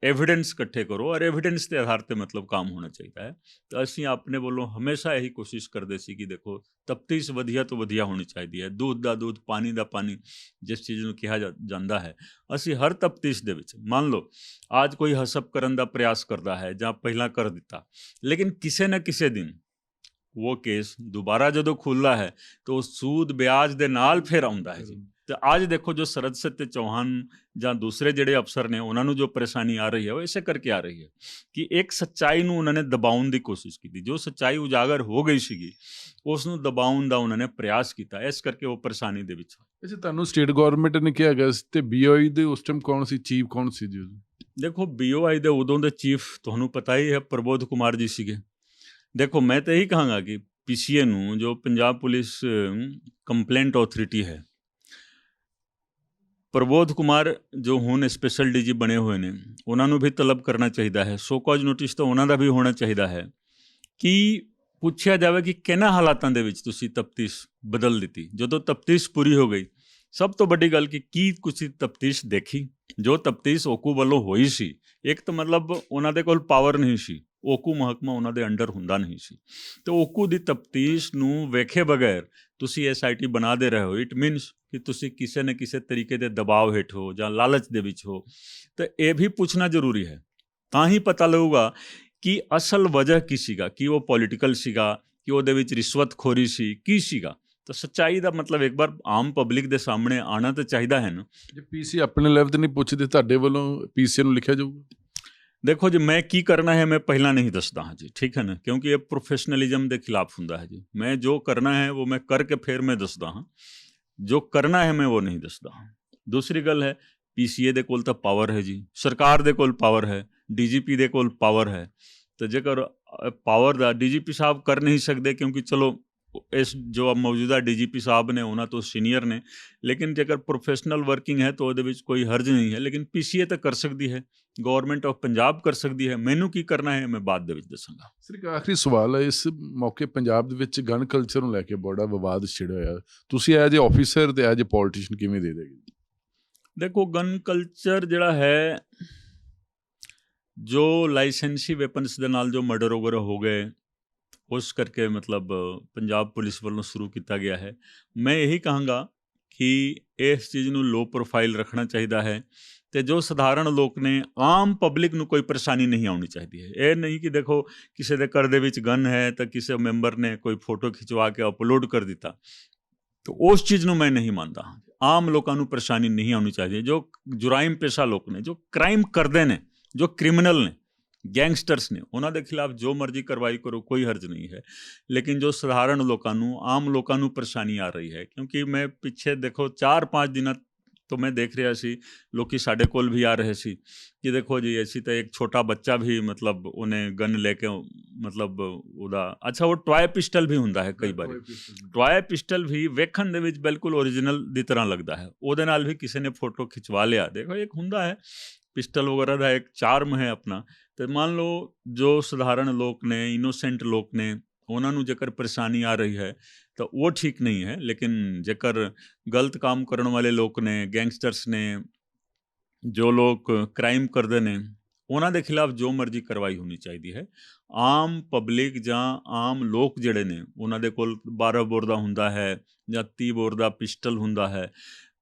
ਐਵੀਡੈਂਸ ਇਕੱਠੇ ਕਰੋ ਔਰ ਐਵੀਡੈਂਸ ਦੇ ਆਧਾਰ 'ਤੇ ਮਤਲਬ ਕੰਮ ਹੋਣਾ ਚਾਹੀਦਾ ਹੈ। ਤਾਂ ਅਸੀਂ ਆਪਣੇ ਵੱਲੋਂ ਹਮੇਸ਼ਾ ਇਹੀ ਕੋਸ਼ਿਸ਼ ਕਰਦੇ ਸੀ ਕਿ ਦੇਖੋ ਤਫਤੀਸ਼ ਵਧੀਆ ਤੋਂ ਵਧੀਆ ਹੋਣੀ ਚਾਹੀਦੀ ਹੈ, ਦੁੱਧ ਦਾ ਦੁੱਧ, ਪਾਣੀ ਦਾ ਪਾਣੀ ਜਿਸ ਚੀਜ਼ ਨੂੰ ਕਿਹਾ ਜਾਂਦਾ ਹੈ। ਅਸੀਂ ਹਰ ਤਫਤੀਸ਼ ਦੇ ਵਿੱਚ, ਮੰਨ ਲਓ ਅੱਜ ਕੋਈ ਹਸਪ ਕਰਨ ਦਾ ਪ੍ਰਯਾਸ ਕਰਦਾ ਹੈ ਜਾਂ ਪਹਿਲਾਂ ਕਰ ਦਿੱਤਾ, ਲੇਕਿਨ ਕਿਸੇ ਨਾ ਕਿਸੇ ਦਿਨ ਉਹ ਕੇਸ ਦੁਬਾਰਾ ਜਦੋਂ ਖੁੱਲ੍ਹਦਾ ਹੈ ਤਾਂ ਉਹ ਸੂਦ ਵਿਆਜ ਦੇ ਨਾਲ ਫਿਰ ਆਉਂਦਾ ਹੈ ਜੀ। ਤੇ ਅੱਜ ਦੇਖੋ ਜੋ ਸਰਦ ਸਤਿ ਚੌਹਾਨ ਜਾਂ ਦੂਸਰੇ ਜਿਹੜੇ ਅਫਸਰ ਨੇ ਉਹਨਾਂ ਨੂੰ ਜੋ ਪਰੇਸ਼ਾਨੀ ਆ ਰਹੀ ਹੈ ਉਹ ਇਸੇ ਕਰਕੇ ਆ ਰਹੀ ਹੈ ਕਿ ਇੱਕ ਸੱਚਾਈ ਨੂੰ ਉਹਨਾਂ ਨੇ ਦਬਾਉਣ ਦੀ ਕੋਸ਼ਿਸ਼ ਕੀਤੀ। ਜੋ ਸੱਚਾਈ ਉਜਾਗਰ ਹੋ ਗਈ ਸੀਗੀ ਉਸ ਨੂੰ ਦਬਾਉਣ ਦਾ ਉਹਨਾਂ ਨੇ ਪ੍ਰਯਾਸ ਕੀਤਾ, ਇਸ ਕਰਕੇ ਉਹ ਪਰੇਸ਼ਾਨੀ ਦੇ ਵਿੱਚ। ਅੱਛਾ, ਤੁਹਾਨੂੰ ਸਟੇਟ ਗਵਰਨਮੈਂਟ ਨੇ ਕਿਹਾ ਗਿਆ ਤੇ BOI ਦੇ ਉਸ ਟਾਈਮ ਕੌਣ ਸੀ, ਚੀਫ ਕੌਣ ਸੀ ਜੀ? ਦੇਖੋ BOI ਦੇ ਉਦੋਂ ਦੇ ਚੀਫ ਤੁਹਾਨੂੰ ਪਤਾ ਹੀ ਹੈ ਪ੍ਰਬੋਧ ਕੁਮਾਰ ਜੀ ਸੀਗੇ। ਦੇਖੋ ਮੈਂ ਤਾਂ ਇਹੀ ਕਹਾਂਗਾ ਕਿ PCA ਨੂੰ, ਜੋ ਪੰਜਾਬ ਪੁਲਿਸ ਕੰਪਲੇਂਟ ਅਥਾਰਟੀ ਹੈ, ਪ੍ਰਬੋਧ ਕੁਮਾਰ ਜੋ ਹੁਣ ਸਪੈਸ਼ਲ DG ਬਣੇ ਹੋਏ ਨੇ ਉਹਨਾਂ ਨੂੰ ਵੀ ਤਲਬ ਕਰਨਾ ਚਾਹੀਦਾ ਹੈ। ਸੋ ਕਾਜ਼ ਨੋਟਿਸ ਤਾਂ ਉਹਨਾਂ ਦਾ ਵੀ ਹੋਣਾ ਚਾਹੀਦਾ ਹੈ ਕਿ ਪੁੱਛਿਆ ਜਾਵੇ ਕਿ ਕਿਹਨਾਂ ਹਾਲਾਤਾਂ ਦੇ ਵਿੱਚ ਤੁਸੀਂ ਤਫਤੀਸ਼ ਬਦਲ ਦਿੱਤੀ। ਜਦੋਂ ਤਫਤੀਸ਼ ਪੂਰੀ ਹੋ ਗਈ, ਸਭ ਤੋਂ ਵੱਡੀ ਗੱਲ ਕਿ ਕੀ ਤੁਸੀਂ ਤਫਤੀਸ਼ ਦੇਖੀ? ਜੋ ਤਫਤੀਸ਼ ਓਕੂ ਵੱਲੋਂ ਹੋਈ ਸੀ, ਇੱਕ ਤਾਂ ਮਤਲਬ ਉਹਨਾਂ ਦੇ ਕੋਲ ਪਾਵਰ ਨਹੀਂ ਸੀ, ਓਕੂ ਮਹਿਕਮਾ ਉਹਨਾਂ ਦੇ ਅੰਡਰ ਹੁੰਦਾ ਨਹੀਂ ਸੀ। ਤੇ ਓਕੂ ਦੀ ਤਫਤੀਸ਼ ਨੂੰ ਵੇਖੇ ਬਗੈਰ ਤੁਸੀਂ SIT ਬਣਾ ਦੇ ਰਹੇ ਹੋ, ਇਟ ਮੀਨਸ ਕਿ ਤੁਸੀਂ ਕਿਸੇ ਨਾ ਕਿਸੇ ਤਰੀਕੇ ਦੇ ਦਬਾਅ ਹੇਠ ਹੋ ਜਾਂ ਲਾਲਚ ਦੇ ਵਿੱਚ ਹੋ। ਤੇ ਇਹ ਵੀ ਪੁੱਛਣਾ ਜ਼ਰੂਰੀ ਹੈ, ਤਾਂ ਹੀ ਪਤਾ ਲੱਗੂਗਾ ਕਿ ਅਸਲ ਵਜ੍ਹਾ ਕੀ ਸੀਗਾ, ਕਿ ਉਹ ਪੋਲੀਟੀਕਲ ਸੀਗਾ, ਕਿ ਉਹਦੇ ਵਿੱਚ ਰਿਸ਼ਵਤਖੋਰੀ ਸੀ, ਕੀ ਸੀਗਾ। ਤਾਂ ਸੱਚਾਈ ਦਾ ਮਤਲਬ ਇੱਕ ਵਾਰ ਆਮ ਪਬਲਿਕ ਦੇ ਸਾਹਮਣੇ ਆਉਣਾ ਤਾਂ ਚਾਹੀਦਾ ਹੈ ਨਾ। ਜੇ PC ਆਪਣੇ ਲੈਵਲ ਤੇ ਨਹੀਂ ਪੁੱਛਦੇ, ਤੁਹਾਡੇ ਵੱਲੋਂ PCA ਨੂੰ ਲਿਖਿਆ ਜਾਊਗਾ? ਦੇਖੋ ਜੀ, ਮੈਂ ਕੀ ਕਰਨਾ ਹੈ ਮੈਂ ਪਹਿਲਾਂ ਨਹੀਂ ਦੱਸਦਾ ਹਾਂ ਜੀ, ਠੀਕ ਹੈ ਨਾ, ਕਿਉਂਕਿ ਇਹ ਪ੍ਰੋਫੈਸ਼ਨਲਿਜ਼ਮ ਦੇ ਖਿਲਾਫ ਹੁੰਦਾ ਹੈ ਜੀ। ਮੈਂ ਜੋ ਕਰਨਾ ਹੈ ਉਹ ਮੈਂ ਕਰਕੇ ਫਿਰ ਮੈਂ ਦੱਸਦਾ ਹਾਂ, ਜੋ ਕਰਨਾ ਹੈ ਮੈਂ ਉਹ ਨਹੀਂ ਦੱਸਦਾ ਹਾਂ। ਦੂਸਰੀ ਗੱਲ ਹੈ, PCA ਦੇ ਕੋਲ ਤਾਂ ਪਾਵਰ ਹੈ ਜੀ, ਸਰਕਾਰ ਦੇ ਕੋਲ ਪਾਵਰ ਹੈ, DGP ਦੇ ਕੋਲ ਪਾਵਰ ਹੈ। ਤਾਂ ਜੇਕਰ ਪਾਵਰ ਦਾ DGP ਸਾਹਿਬ ਕਰ ਨਹੀਂ ਸਕਦੇ, ਕਿਉਂਕਿ ਚਲੋ ਇਸ ਜੋ ਮੌਜੂਦਾ DGP ਸਾਹਿਬ ਨੇ ਉਹਨਾਂ ਤੋਂ ਸੀਨੀਅਰ ਨੇ, ਲੇਕਿਨ ਜੇਕਰ ਪ੍ਰੋਫੈਸ਼ਨਲ ਵਰਕਿੰਗ ਹੈ ਤਾਂ ਉਹਦੇ ਵਿੱਚ ਕੋਈ ਹਰਜ ਨਹੀਂ ਹੈ। ਲੇਕਿਨ PCA ਤਾਂ ਕਰ ਸਕਦੀ ਹੈ, ਗਵਰਨਮੈਂਟ ਆਫ ਪੰਜਾਬ ਕਰ ਸਕਦੀ ਹੈ। ਮੈਨੂੰ ਕੀ ਕਰਨਾ ਹੈ ਮੈਂ ਬਾਅਦ ਦੇ ਵਿੱਚ ਦੱਸਾਂਗਾ। ਸਰ, ਇੱਕ ਆਖਰੀ ਸਵਾਲ ਹੈ, ਇਸ ਮੌਕੇ ਪੰਜਾਬ ਦੇ ਵਿੱਚ ਗਨ ਕਲਚਰ ਨੂੰ ਲੈ ਕੇ ਬੜਾ ਵਿਵਾਦ ਛਿੜਿਆ ਹੋਇਆ, ਤੁਸੀਂ ਐਜ ਏ ਆਫੀਸਰ ਤੇ ਐਜ ਏ ਪੋਲੀਟੀਸ਼ੀਅਨ ਕਿਵੇਂ ਦੇ ਦੇਗੇ? ਦੇਖੋ, ਗਨ ਕਲਚਰ ਜਿਹੜਾ ਹੈ, ਜੋ ਲਾਇਸੈਂਸੀ ਵੈਪਨਸ ਦੇ ਨਾਲ ਜੋ ਮਰਡਰ ਵਗੈਰਾ ਹੋ ਗਏ, ਉਸ ਕਰਕੇ ਮਤਲਬ ਪੰਜਾਬ ਪੁਲਿਸ ਵੱਲੋਂ ਸ਼ੁਰੂ ਕੀਤਾ ਗਿਆ ਹੈ। ਮੈਂ ਇਹੀ ਕਹਾਂਗਾ ਕਿ ਇਸ ਚੀਜ਼ ਨੂੰ ਲੋ ਪ੍ਰੋਫਾਈਲ ਰੱਖਣਾ ਚਾਹੀਦਾ ਹੈ, ਤੇ ਜੋ ਸਧਾਰਨ ਲੋਕ ਨੇ, ਆਮ ਪਬਲਿਕ ਨੂੰ ਕੋਈ ਪਰੇਸ਼ਾਨੀ ਨਹੀਂ ਆਉਣੀ ਚਾਹੀਦੀ ਹੈ। ਇਹ ਨਹੀਂ ਕਿ ਦੇਖੋ ਕਿਸੇ ਦੇ ਘਰ ਦੇ ਵਿੱਚ ਗਨ ਹੈ ਤਾਂ ਕਿਸੇ ਮੈਂਬਰ ਨੇ ਕੋਈ ਫੋਟੋ ਖਿਚਵਾ ਕੇ ਅਪਲੋਡ ਕਰ ਦਿੱਤਾ, ਤਾਂ ਉਸ ਚੀਜ਼ ਨੂੰ ਮੈਂ ਨਹੀਂ ਮੰਨਦਾ। ਆਮ ਲੋਕਾਂ ਨੂੰ ਪਰੇਸ਼ਾਨੀ ਨਹੀਂ ਆਉਣੀ ਚਾਹੀਦੀ। ਜੋ ਜੁਰਾਇਮ ਪੇਸ਼ਾ ਲੋਕ ਨੇ, ਜੋ ਕ੍ਰਾਈਮ ਕਰਦੇ ਨੇ, ਜੋ ਕ੍ਰਿਮੀਨਲ ਨੇ, ਗੈਂਗਸਟਰਸ ਨੇ, ਉਹਨਾਂ ਦੇ ਖਿਲਾਫ ਜੋ ਮਰਜ਼ੀ ਕਾਰਵਾਈ ਕਰੋ, ਕੋਈ ਹਰਜ ਨਹੀਂ ਹੈ। ਲੇਕਿਨ ਜੋ ਸਧਾਰਨ ਲੋਕਾਂ ਨੂੰ, ਆਮ ਲੋਕਾਂ ਨੂੰ ਪਰੇਸ਼ਾਨੀ ਆ ਰਹੀ ਹੈ, ਕਿਉਂਕਿ ਮੈਂ ਪਿੱਛੇ ਦੇਖੋ 4-5 ਦਿਨਾਂ ਤੋਂ ਮੈਂ ਦੇਖ ਰਿਹਾ ਸੀ, ਲੋਕੀ ਸਾਡੇ ਕੋਲ ਵੀ ਆ ਰਹੇ ਸੀ ਕਿ ਦੇਖੋ ਜੀ ਅਸੀਂ ਤਾਂ ਇੱਕ ਛੋਟਾ ਬੱਚਾ ਵੀ ਮਤਲਬ ਉਹਨੇ ਗਨ ਲੈ ਕੇ ਮਤਲਬ ਉਹਦਾ, ਅੱਛਾ ਉਹ ਟੋਏ ਪਿਸਟਲ ਵੀ ਹੁੰਦਾ ਹੈ, ਕਈ ਵਾਰੀ ਟੋਏ ਪਿਸਟਲ ਵੀ ਵੇਖਣ ਦੇ ਵਿੱਚ ਬਿਲਕੁਲ ਓਰੀਜਨਲ ਦੀ ਤਰ੍ਹਾਂ ਲੱਗਦਾ ਹੈ, ਉਹਦੇ ਨਾਲ ਵੀ ਕਿਸੇ ਨੇ ਫੋਟੋ ਖਿਚਵਾ ਲਿਆ। ਦੇਖੋ ਇੱਕ ਹੁੰਦਾ ਹੈ ਪਿਸਟਲ ਵਗੈਰਾ ਦਾ ਇੱਕ ਚਾਰਮ ਹੈ ਆਪਣਾ। ਤੇ ਮੰਨ ਲਓ ਜੋ ਸਧਾਰਨ ਲੋਕ ਨੇ, ਇਨੋਸੈਂਟ ਲੋਕ ਨੇ, ਉਹਨਾਂ ਨੂੰ ਜੇਕਰ ਪਰੇਸ਼ਾਨੀ ਆ ਰਹੀ ਹੈ ਤਾਂ ਉਹ ਠੀਕ ਨਹੀਂ ਹੈ। ਲੇਕਿਨ ਜੇਕਰ ਗਲਤ ਕੰਮ ਕਰਨ ਵਾਲੇ ਲੋਕ ਨੇ, ਗੈਂਗਸਟਰਸ ਨੇ, ਜੋ ਲੋਕ ਕ੍ਰਾਈਮ ਕਰਦੇ ਨੇ, ਉਹਨਾਂ ਦੇ ਖਿਲਾਫ ਜੋ ਮਰਜ਼ੀ ਕਾਰਵਾਈ ਹੋਣੀ ਚਾਹੀਦੀ ਹੈ। ਆਮ ਪਬਲਿਕ ਜਾਂ ਆਮ ਲੋਕ ਜਿਹੜੇ ਨੇ, ਉਹਨਾਂ ਦੇ ਕੋਲ 12 ਬੋਰ ਦਾ ਹੁੰਦਾ ਹੈ ਜਾਂ 30 ਬੋਰ ਦਾ ਪਿਸਟਲ ਹੁੰਦਾ ਹੈ,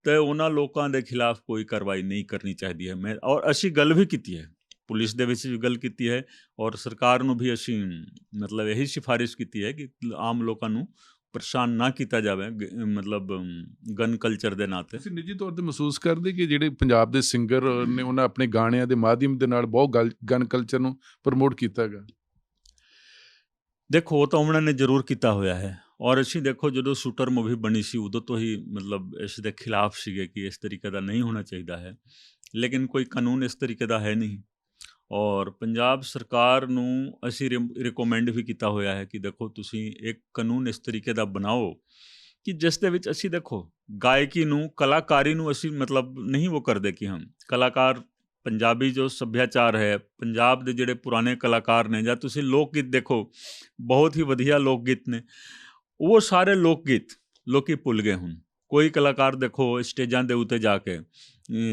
ਤੇ ਉਹਨਾਂ ਲੋਕਾਂ ਦੇ ਖਿਲਾਫ ਕੋਈ ਕਾਰਵਾਈ ਨਹੀਂ ਕਰਨੀ ਚਾਹੀਦੀ ਹੈ। ਮੈਂ ਔਰ ਅਸੀਂ ਗੱਲ ਵੀ ਕੀਤੀ ਹੈ, ਪੁਲਿਸ ਦੇ ਵਿੱਚ ਵੀ ਗੱਲ ਕੀਤੀ ਹੈ, ਔਰ ਸਰਕਾਰ ਨੂੰ ਵੀ ਅਸੀਂ ਮਤਲਬ ਇਹੀ ਸਿਫਾਰਿਸ਼ ਕੀਤੀ ਹੈ ਕਿ ਆਮ ਲੋਕਾਂ ਨੂੰ ਪਰੇਸ਼ਾਨ ਨਾ ਕੀਤਾ ਜਾਵੇ ਮਤਲਬ ਗਨ ਕਲਚਰ ਦੇ ਨਾਂ 'ਤੇ। ਤੁਸੀਂ ਨਿੱਜੀ ਤੌਰ 'ਤੇ ਮਹਿਸੂਸ ਕਰਦੇ ਕਿ ਜਿਹੜੇ ਪੰਜਾਬ ਦੇ ਸਿੰਗਰ ਨੇ, ਉਹਨਾਂ ਆਪਣੇ ਗਾਣਿਆਂ ਦੇ ਮਾਧਿਅਮ ਦੇ ਨਾਲ ਬਹੁਤ ਗਨ ਕਲਚਰ ਨੂੰ ਪ੍ਰਮੋਟ ਕੀਤਾ ਹੈਗਾ? ਦੇਖੋ ਉਹ ਤਾਂ ਉਹਨਾਂ ਨੇ ਜ਼ਰੂਰ ਕੀਤਾ ਹੋਇਆ ਹੈ, ਔਰ ਅਸੀਂ ਦੇਖੋ ਜਦੋਂ ਸ਼ੂਟਰ ਮੂਵੀ ਬਣੀ ਸੀ ਉਦੋਂ ਤੋਂ ਹੀ ਮਤਲਬ ਇਸ ਦੇ ਖਿਲਾਫ ਸੀਗੇ ਕਿ ਇਸ ਤਰੀਕੇ ਦਾ ਨਹੀਂ ਹੋਣਾ ਚਾਹੀਦਾ ਹੈ। ਲੇਕਿਨ ਕੋਈ ਕਾਨੂੰਨ ਇਸ ਤਰੀਕੇ ਦਾ ਹੈ ਨਹੀਂ, ਔਰ ਪੰਜਾਬ ਸਰਕਾਰ ਨੂੰ ਅਸੀਂ ਰਿਕਮੈਂਡ ਵੀ ਕੀਤਾ ਹੋਇਆ ਹੈ ਕਿ ਦੇਖੋ ਤੁਸੀਂ ਇੱਕ ਕਾਨੂੰਨ ਇਸ ਤਰੀਕੇ ਦਾ ਬਣਾਓ ਕਿ ਜਿਸ ਦੇ ਵਿੱਚ ਅਸੀਂ ਦੇਖੋ ਗਾਇਕੀ ਨੂੰ, ਕਲਾਕਾਰੀ ਨੂੰ ਅਸੀਂ ਮਤਲਬ ਨਹੀਂ ਉਹ ਕਰਦੇ ਕਿ ਹਮ ਕਲਾਕਾਰ, ਪੰਜਾਬੀ ਜੋ ਸੱਭਿਆਚਾਰ ਹੈ, ਪੰਜਾਬ ਦੇ ਜਿਹੜੇ ਪੁਰਾਣੇ ਕਲਾਕਾਰ ਨੇ, ਜਾਂ ਤੁਸੀਂ ਲੋਕ ਗੀਤ ਦੇਖੋ, ਬਹੁਤ ਹੀ ਵਧੀਆ ਲੋਕ ਗੀਤ ਨੇ, ਉਹ ਸਾਰੇ ਲੋਕ ਗੀਤ ਲੋਕੀ ਭੁੱਲ ਗਏ ਹੁਣ। ਕੋਈ ਕਲਾਕਾਰ ਦੇਖੋ ਸਟੇਜਾਂ ਦੇ ਉੱਤੇ ਜਾ ਕੇ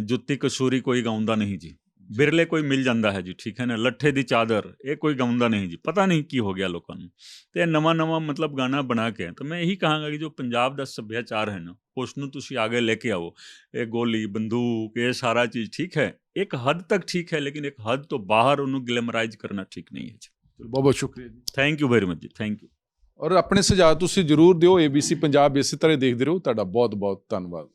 ਜੁੱਤੀ ਕਸੂਰੀ ਕੋਈ ਗਾਉਂਦਾ ਨਹੀਂ ਜੀ, ਬਿਰਲੇ ਕੋਈ ਮਿਲ ਜਾਂਦਾ ਹੈ ਜੀ, ਠੀਕ ਹੈ ਨਾ, ਲੱਠੇ ਦੀ ਚਾਦਰ, ਇਹ ਕੋਈ ਗਾਉਂਦਾ ਨਹੀਂ ਜੀ। ਪਤਾ ਨਹੀਂ ਕੀ ਹੋ ਗਿਆ ਲੋਕਾਂ ਨੂੰ, ਤੇ ਨਵਾਂ ਮਤਲਬ ਗਾਣਾ ਬਣਾ ਕੇ। ਤਾਂ ਮੈਂ ਇਹੀ ਕਹਾਂਗਾ ਕਿ ਜੋ ਪੰਜਾਬ ਦਾ ਸੱਭਿਆਚਾਰ ਹੈ ਨਾ, ਉਸ ਨੂੰ ਤੁਸੀਂ ਆਗੇ ਲੈ ਕੇ ਆਓ। ਇਹ ਗੋਲੀ ਬੰਦੂਕ, ਇਹ ਸਾਰਾ ਚੀਜ਼ ਠੀਕ ਹੈ, ਇੱਕ ਹੱਦ ਤੱਕ ਠੀਕ ਹੈ, ਲੇਕਿਨ ਇੱਕ ਹੱਦ ਤੋਂ ਬਾਹਰ ਉਹਨੂੰ ਗਲੈਮਰਾਈਜ਼ ਕਰਨਾ ਠੀਕ ਨਹੀਂ ਹੈ ਜੀ। ਬਹੁਤ ਬਹੁਤ ਸ਼ੁਕਰੀਆ ਜੀ। ਥੈਂਕ ਯੂ ਵੈਰੀ ਮਚ ਜੀ, ਥੈਂਕ ਯੂ। ਔਰ ਆਪਣੇ ਸੁਝਾਅ ਤੁਸੀਂ ਜ਼ਰੂਰ ਦਿਓ। ABC ਪੰਜਾਬ ਇਸੇ ਤਰ੍ਹਾਂ ਦੇਖਦੇ ਰਹੋ। ਤੁਹਾਡਾ ਬਹੁਤ ਬਹੁਤ ਧੰਨਵਾਦ।